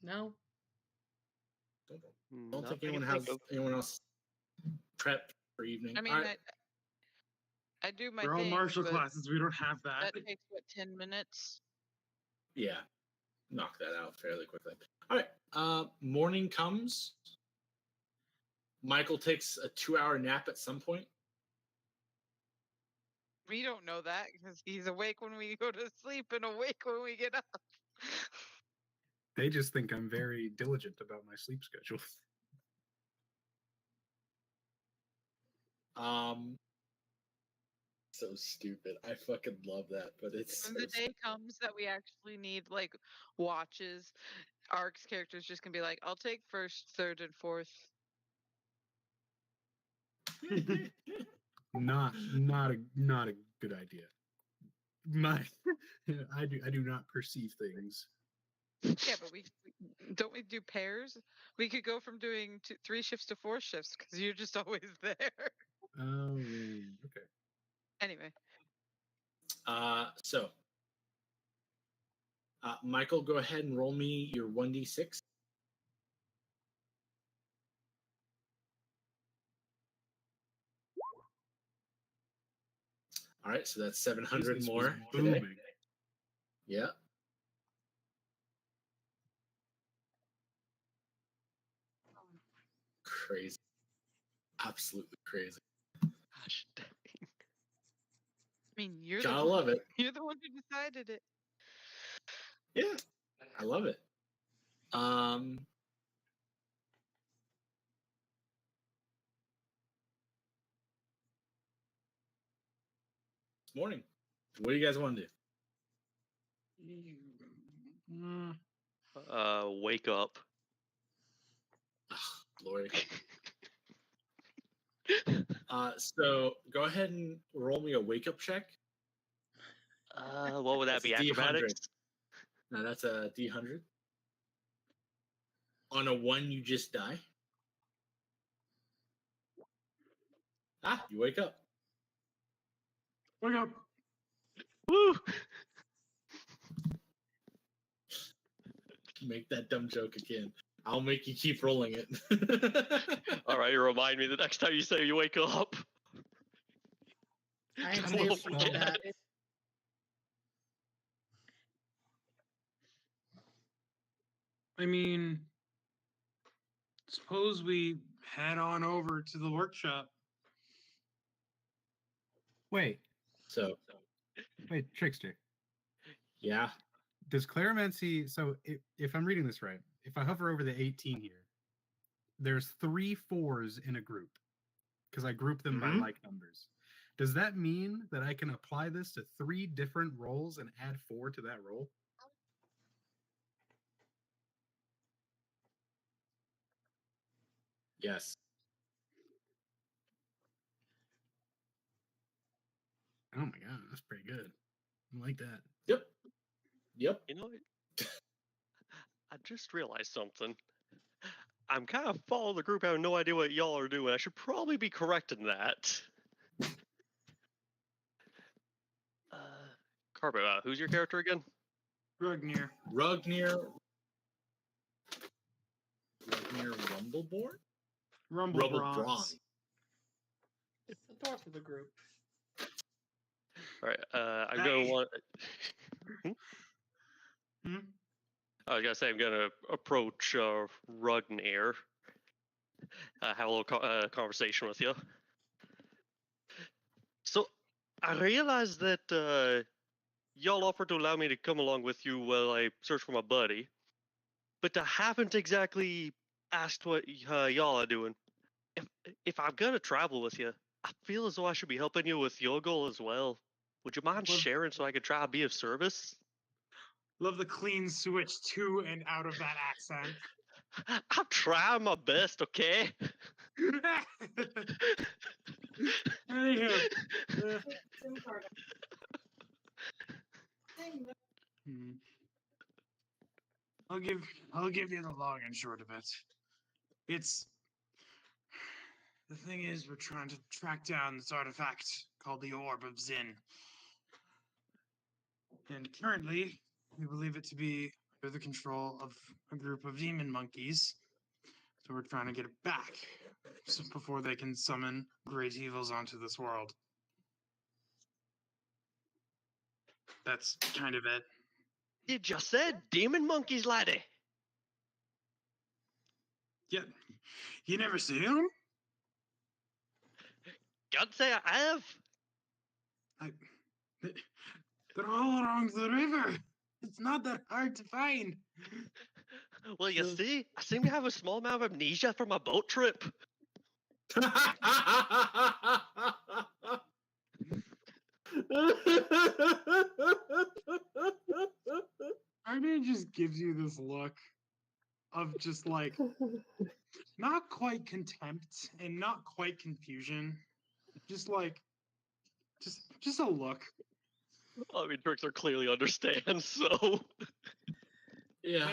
No. Don't Not think that I anyone can has think of. anyone else prepped for evening. I mean, All right. I do my They're all thing, martial but classes. We don't have that. that takes, what, 10 minutes? Yeah, knock that out fairly quickly. All right. Morning comes. Michael takes a 2-hour nap at some point. We don't know that because he's awake when we go to sleep and awake when we get up. They just think I'm very diligent about my sleep schedule. So stupid. I fucking love that, but it's When the day comes that we actually need like watches, Ark's character's just gonna be like, I'll take first, third, and fourth. Not a good idea. I do not perceive things. Yeah, but we don't we do pairs? We could go from doing 3 shifts to 4 shifts because you're just always there. Oh, okay. Anyway, So Michael, go ahead and roll me your 1d6. All right, so that's 700 Business was more today. booming. Yeah. Crazy. Absolutely crazy. Gosh dang. I mean, you're Gotta the love it. you're the one who decided it. Yeah, I love it. Morning. What do you guys want to do? Wake up. Lord. So go ahead and roll me a wake up check. What would that That's be? a D100. Acrobatics? No, that's a D100. On a 1, you just die. You wake up. Wake up. Woo! Make that dumb joke again. I'll make you keep rolling it. All right, remind me the next time you say you wake up. I ain't I safe won't for forget. that. I mean, suppose we head on over to the workshop. Wait, So, Trickster. yeah. Does Clarimancy? So if I'm reading this right, if I hover over the 18 here, there's 3 4s in a group because I group them by Mhm. like numbers. Does that mean that I can apply this to 3 different rolls and add 4 to that roll? Yes. Oh my god, that's pretty good. I like that. Yep. Yep. You know, I just realized something. I'm kind of following the group, having no idea what y'all are doing. I should probably be correcting that. Carbo, who's your character again? Rugnir. Rugnir Rumbleborn? Rumble Rumblebrawn. Bronze. It's the dwarf of the group. All right, I'm gonna Hey. want. Hmm? I was gonna say I'm gonna approach Rugnir, have a little conversation with you. So, I realized that y'all offered to allow me to come along with you while I search for my buddy, but I haven't exactly asked what y'all are doing. If I'm gonna travel with you, I feel as though I should be helping you with your goal as well. Would you mind Well- sharing so I could try to be of service? Love the clean switch to and out of that accent. I'm trying my best, okay? Anywho. Hmm. I'll give you the long and short of it. It's the thing is we're trying to track down this artifact called the Orb of Zin. And currently we believe it to be under the control of a group of demon monkeys. So we're trying to get it back before they can summon great evils onto this world. That's kind of it. You just said demon monkeys, laddie. Yeah. You never see them? Can't say I have. They're all along the river. It's not that hard to find. Well, you see, I seem to have a small amount of amnesia from my boat trip. Arnie just gives you this look of just like not quite contempt and not quite confusion. Just like just a look. I mean, Trickster clearly understands, so. Yeah.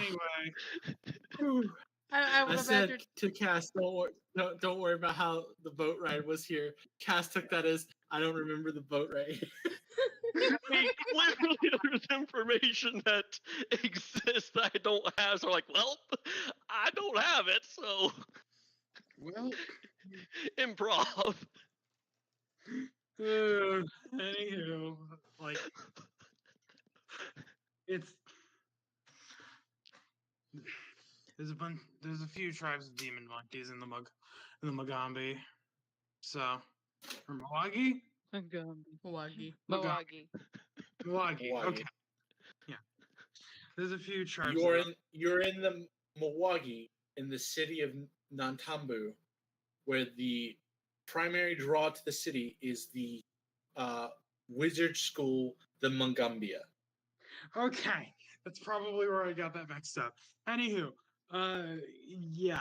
Anyway, I would I said imagine. to Cass, don't worry about how the boat ride was here. Cass took that as I don't remember the boat ride. mean, clearly there's information that exists that I don't have. So, like, well, I don't have it, so Well, improv. anywho, like it's there's a few tribes of demon monkeys in the Mugambi. So, or Milwaukee? Waggy. Milwaukee. Milwaukee. Milwaukee. Okay. Yeah. There's a few tribes. You're in the Milwaukee, in the city of Nantambu, where the primary draw to the city is the wizard school, the Mungambia. Okay, that's probably where I got that mixed up. Anywho, yeah,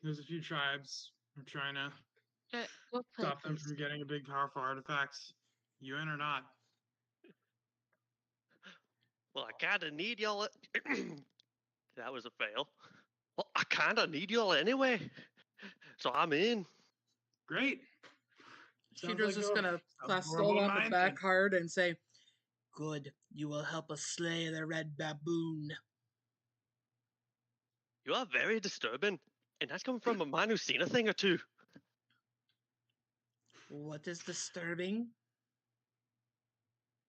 there's a few tribes. I'm trying to What stop them place? from getting a big, powerful artifact. You in or not? Well, I kind of need y'all. That was a fail. Well, I kind of need y'all anyway, so I'm in. Great. Sounds Shooter's like just a- gonna a clap horrible Skull on the mind back then. hard and say, Good. You will help us slay the red baboon. You are very disturbing, and that's coming from a man who's seen a thing or two. What is disturbing?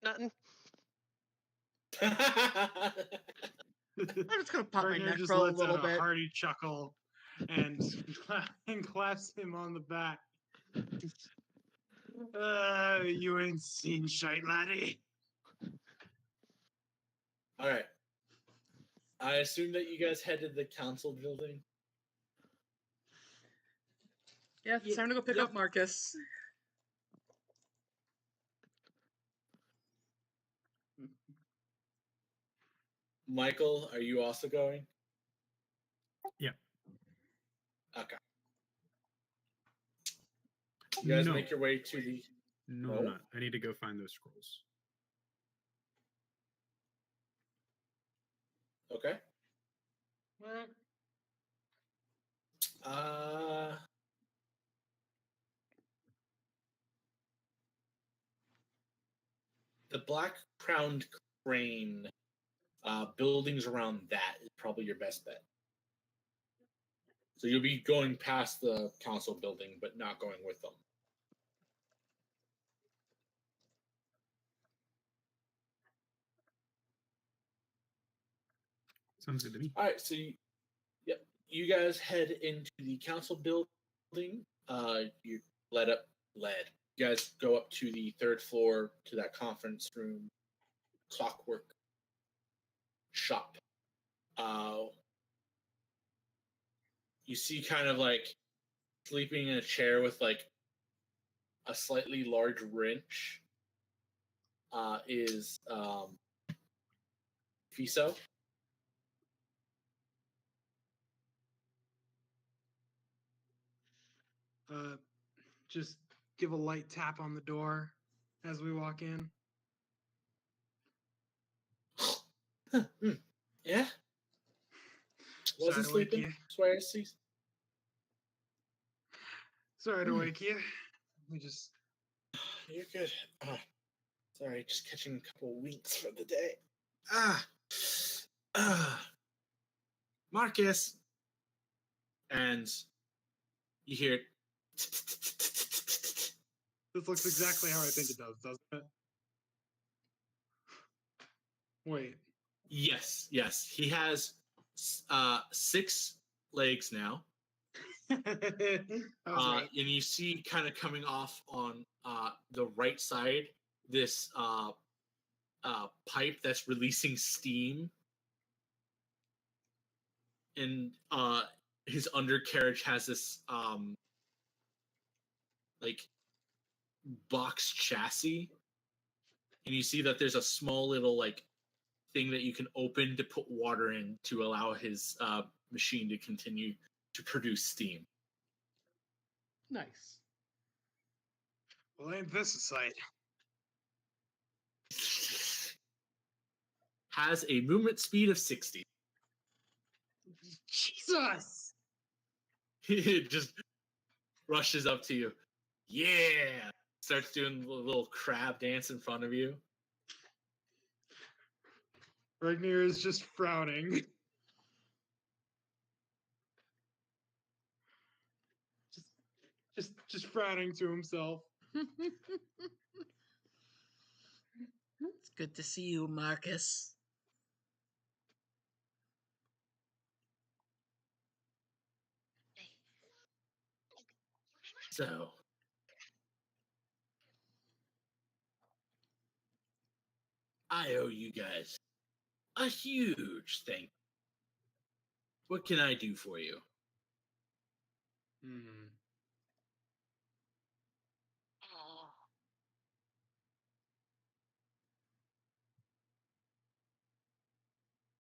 Nothing. I'm just gonna pop my Partner neck just for a lets little out a bit. hearty chuckle and, and claps him on the back. You ain't seen shite, laddie. All right. I assume that you guys headed the council building. Yeah, it's time to go pick Yep. up Marcus. Michael, are you also going? Yeah. Okay. You guys No. make your way to the. No, No? I'm not. I need to go find those scrolls. Okay. Alright. The Black Crowned Crane, buildings around that is probably your best bet. So you'll be going past the council building, but not going with them. Sounds good to me. All right, so you guys head into the council building. You You guys go up to the third floor to that conference room, clockwork shop. You see kind of like sleeping in a chair with like a slightly large wrench. Is Fiso. Just give a light tap on the door as we walk in. Yeah. Wasn't Sorry to wake sleeping. you. Swear to see. Sorry to wake you. We just You're good. Sorry, just catching a couple winks for the day. Marcus. And you hear it. this looks exactly how I think it does, doesn't it? Wait. Yes. He has 6 legs now. I was right. And you see kind of coming off on the right side this pipe that's releasing steam, and his undercarriage has this like box chassis, and you see that there's a small little like thing that you can open to put water in to allow his machine to continue to produce steam. Nice. Well, ain't this a sight? Has a movement speed of 60. Jesus! It just rushes up to you. Yeah. Starts doing a little crab dance in front of you. Ragnir is just frowning. just frowning to himself. It's good to see you, Marcus. So, I owe you guys a huge thank you. What can I do for you? Hmm.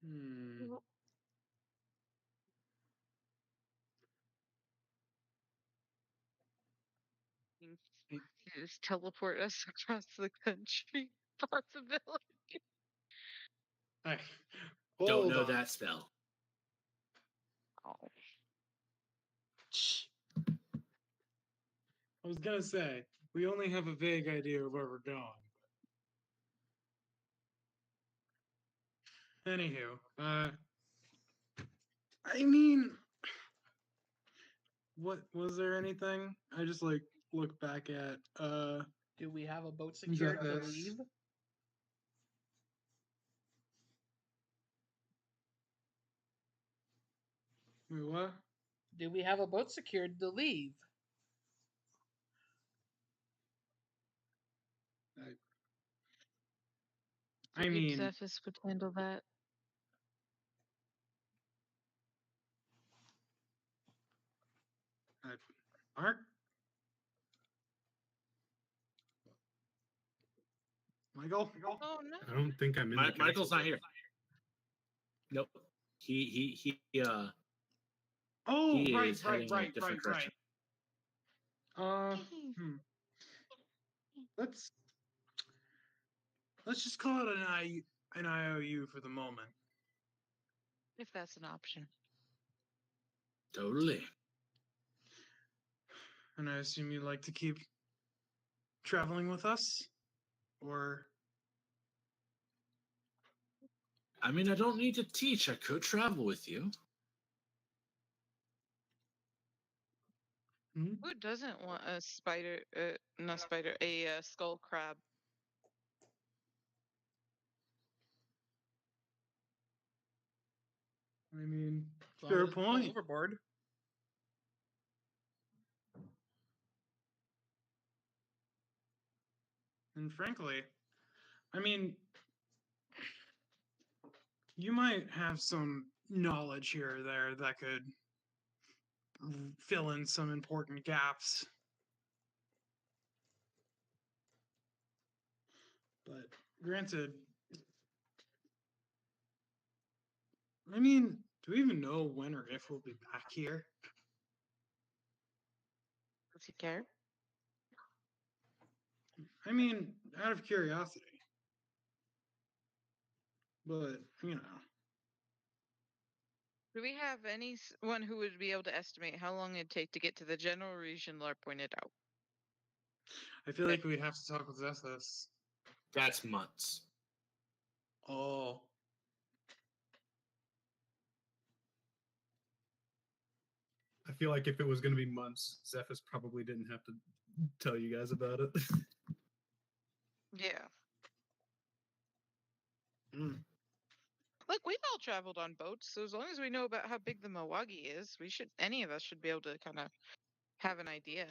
Hmm. You just teleport us across the country. Possibility. Hey, Don't hold know on. that spell. Oh. Shh. I was gonna say we only have a vague idea of where we're going. Anywho, I mean, what was there anything? I just like look back at Do we have a boat secured to Zephyr. leave? wait, what? Do we have a boat secured to leave? I mean, Zephys would handle that. Mark. Michael. Oh no. I don't think I'm in. the Michael's castle not yet. here. Nope. He Oh, he right, is right, heading in a right, different right, direction. right. Let's just call it an IOU for the moment. If that's an option. Totally. And I assume you like to keep traveling with us, or I mean, I don't need to teach. I could travel with you. Who doesn't want a spider? Not spider. A skull crab. I mean, As long fair as it's not point. overboard. And frankly, I mean, you might have some knowledge here or there that could fill in some important gaps. But granted, I mean, do we even know when or if we'll be back here? Does he care? I mean, out of curiosity. But, you know. Do we have anyone who would be able to estimate how long it'd take to get to the general region Lar pointed out? I feel like we'd have to talk with Zethus. That's months. Oh. I feel like if it was going to be months, Zephyrus probably didn't have to tell you guys about it. Yeah. Mm. Look, we've all traveled on boats, so as long as we know about how big the Milwaukee is, any of us should be able to kind of have an idea.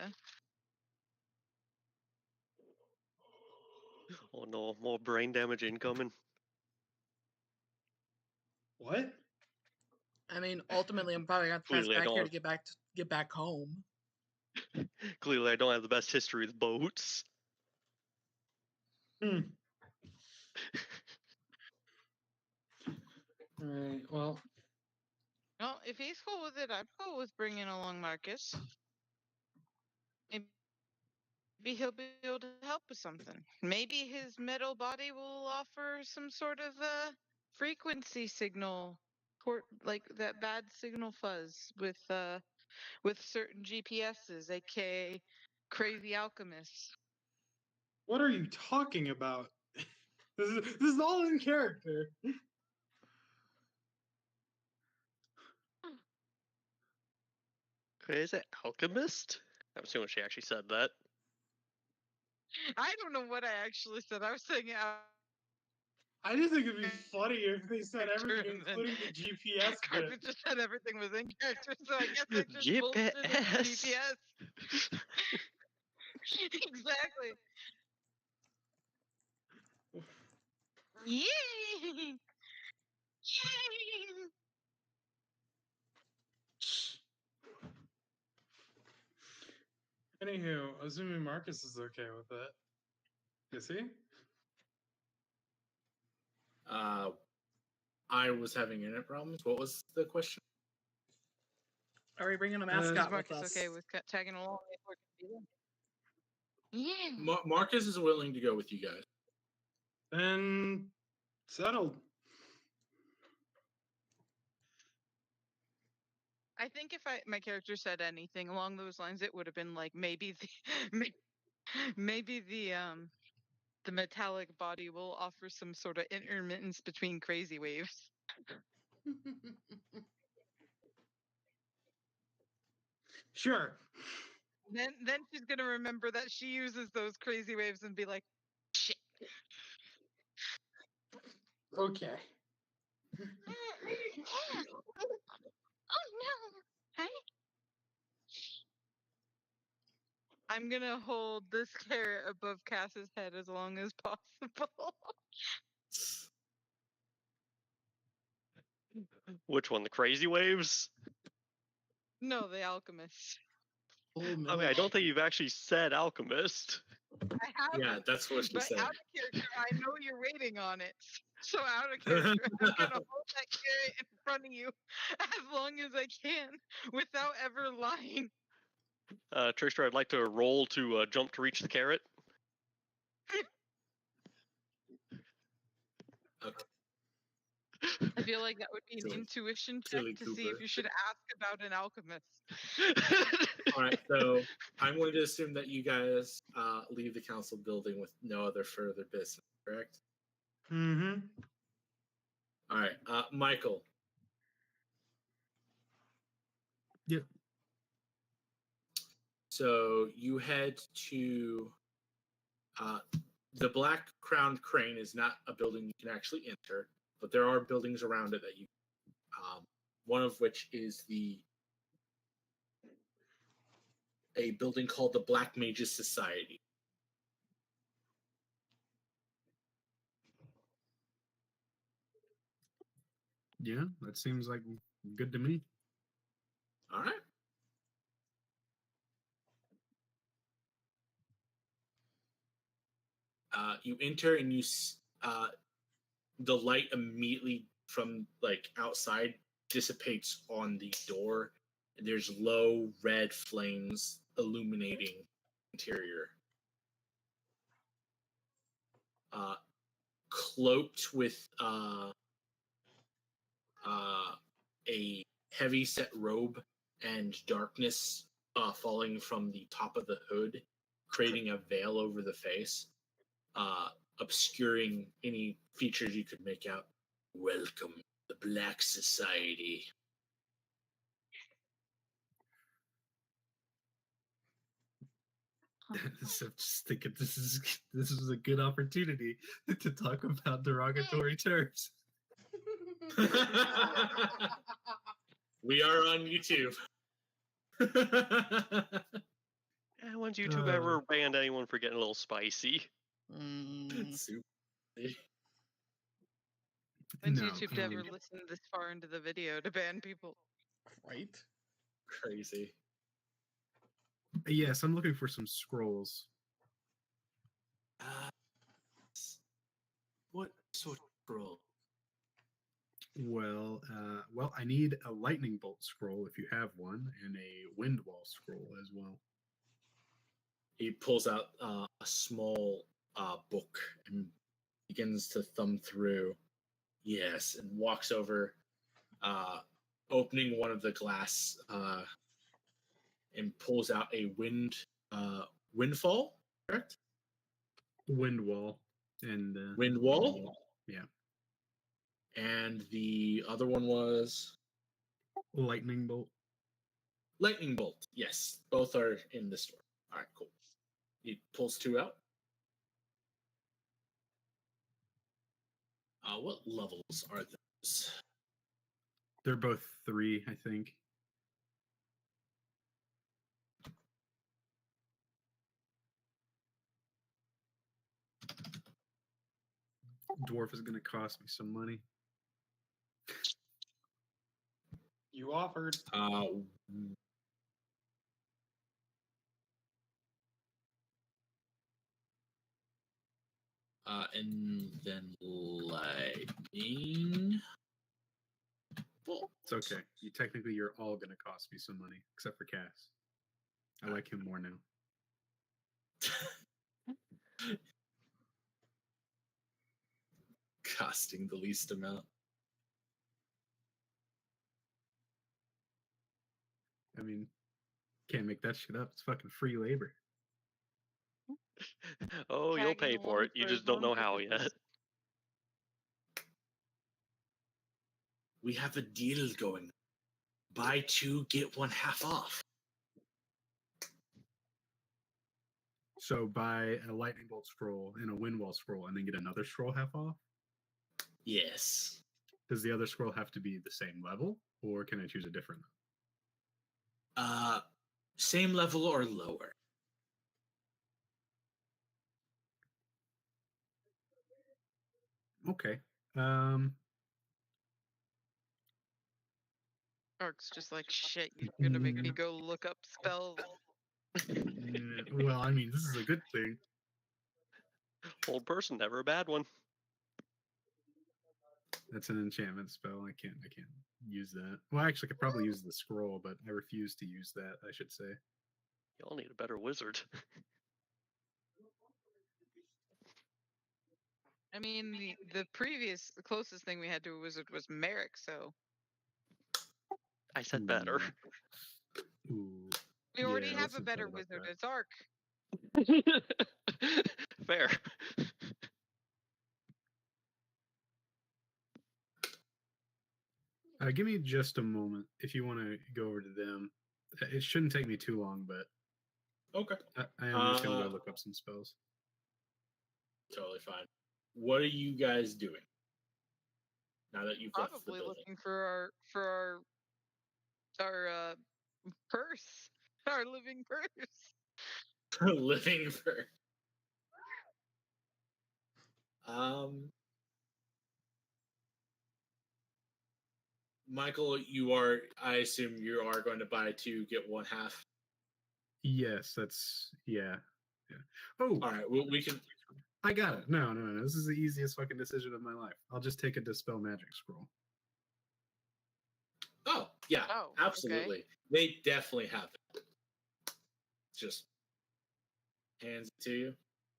Oh no, more brain damage incoming. What? I mean, ultimately, I'm probably gonna pass Clearly, I back don't here have- to get back home. Clearly, I don't have the best history with boats. Hmm. Alright, well, Well, if he's cool with it, I'm cool with bringing along Marcus. Maybe he'll be able to help with something. Maybe his metal body will offer some sort of frequency signal, like that bad signal fuzz with certain GPSs, aka crazy alchemists. What are you talking about? This is all in character. Is it alchemist? I'm assuming she actually said that. I don't know what I actually said. I was saying it out I just think it'd be funnier if they said everything, and then including the GPS bit. Carpet just said everything was in character, so I guess I just bullshit in GPS. GPS. Exactly. Yay! Yay! Anywho, assuming Marcus is okay with it. Is he? I was having internet problems. What was the question? Are we bringing a Is mascot Is with Marcus us? okay with tagging along? if we're gonna be there? Yeah. Marcus is willing to go with you guys. Then settled. I think if my character said anything along those lines, it would have been like maybe maybe the metallic body will offer some sort of intermittence between crazy waves. Sure. Then she's gonna remember that she uses those crazy waves and be like, shit. Okay. Oh no! Hey? I'm gonna hold this carrot above Cass's head as long as possible. Which one? The crazy waves? No, the alchemist. Oh, I mean, no. I don't think you've actually said alchemist. I have, Yeah, that's what she but said. out of character, I know you're waiting on it. So out of character, I'm gonna hold that carrot in front of you as long as I can without ever lying. Trickster, I'd like to roll to jump to reach the carrot. Okay. I feel like that would be an Silly- intuition check silly to see Cooper. if you should ask about an alchemist. All right, so I'm going to assume that you guys leave the council building with no other further business, correct? Mm-hmm. All right, Michael. Yep. So you head to the Black Crowned Crane is not a building you can actually enter, but there are buildings around it that you. One of which is a building called the Black Mages Society. Yeah, that seems like good to me. All right. You enter and the light immediately from like outside dissipates on the door. And there's low red flames illuminating interior. Cloaked with a heavy set robe and darkness falling from the top of the hood, creating a veil over the face, obscuring any features you could make out. Welcome, the Black Society. So I'm just thinking this is a good opportunity to talk about derogatory terms. We are on YouTube. When's YouTube ever banned anyone for getting a little spicy? Super. When's No, YouTube ever listened this far into the video to ban people? Right? Crazy. Yes, I'm looking for some scrolls. What sort of scroll? Well, I need a lightning bolt scroll if you have one, and a wind wall scroll as well. He pulls out a small book and begins to thumb through. Yes, and walks over, opening one of the glass, and pulls out a windfall. Correct? Wind wall and Wind wall. Yeah. And the other one was Lightning bolt. lightning bolt. Yes, both are in the store. All right, cool. He pulls 2 out. What levels are those? They're both 3, I think. Dwarf is going to cost me some money. You offered. And then lightning bolt. It's okay. Technically, you're all going to cost me some money, except for Cass. I like him more now. Costing the least amount. I mean, can't make that shit up. It's fucking free labor. Oh, you'll pay Tagging for along it. You for just as don't know long as how it yet. is. We have a deal going. Buy 2, get 1 half off. So buy a lightning bolt scroll and a wind wall scroll, and then get another scroll half off. Yes. Does the other scroll have to be the same level, or can I choose a different? Same level or lower. Okay. Ark's just like, shit, you're gonna make me go look up spells. Well, I mean, this is a good thing. Old person, never a bad one. That's an enchantment spell. I can't use that. Well, actually, I could probably use the scroll, but I refuse to use that, I should say. Y'all need a better wizard. I mean, the closest thing we had to a wizard was Merrick, so I said better. Ooh. we already Yeah, have let's a not better talk about wizard. that. It's Ark. Fair. Give me just a moment if you want to go over to them. It shouldn't take me too long, but Okay. I am just going to go look up some spells. Totally fine. What are you guys doing? Now that you've left the Probably building. looking for our purse, our living purse. Living for. Michael, I assume you are going to buy 2, get 1 half. Yes, yeah. Oh, All right, well, we can. I got it. No. This is the easiest fucking decision of my life. I'll just take a Dispel Magic scroll. Oh, yeah, Oh, absolutely. okay. They definitely have it. Just hands it to you.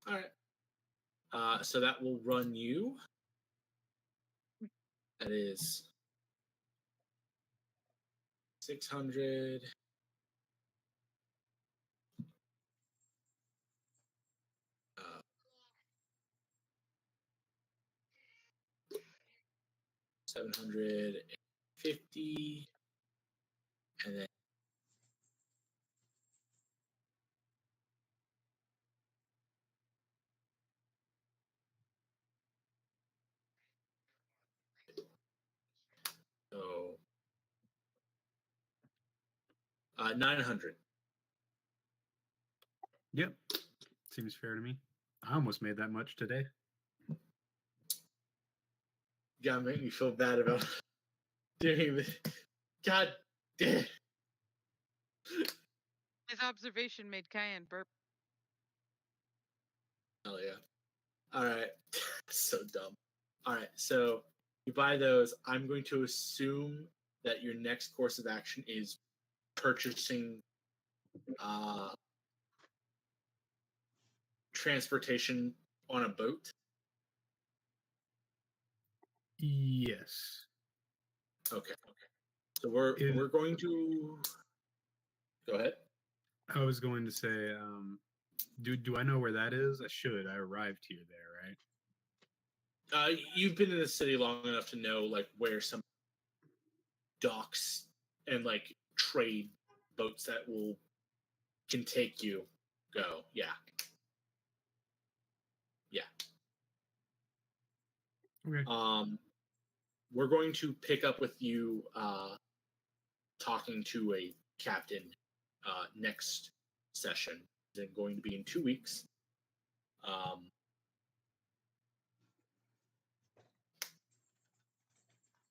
All right. So that will run you. That is 600. Uh, 750, and then so 900. Yep. Seems fair to me. I almost made that much today. You gotta make me feel bad about doing this. God damn. His observation made Cayenne burp. Hell yeah. All right. So dumb. All right. So you buy those. I'm going to assume that your next course of action is purchasing transportation on a boat. Yes. Okay. So we're going to go ahead. I was going to say, Do I know where that is? I should. I arrived here there, right? You've been in the city long enough to know like where some docks and like trade boats that can take you go. Yeah. Okay. We're going to pick up with you talking to a captain next session. It's going to be in 2 weeks.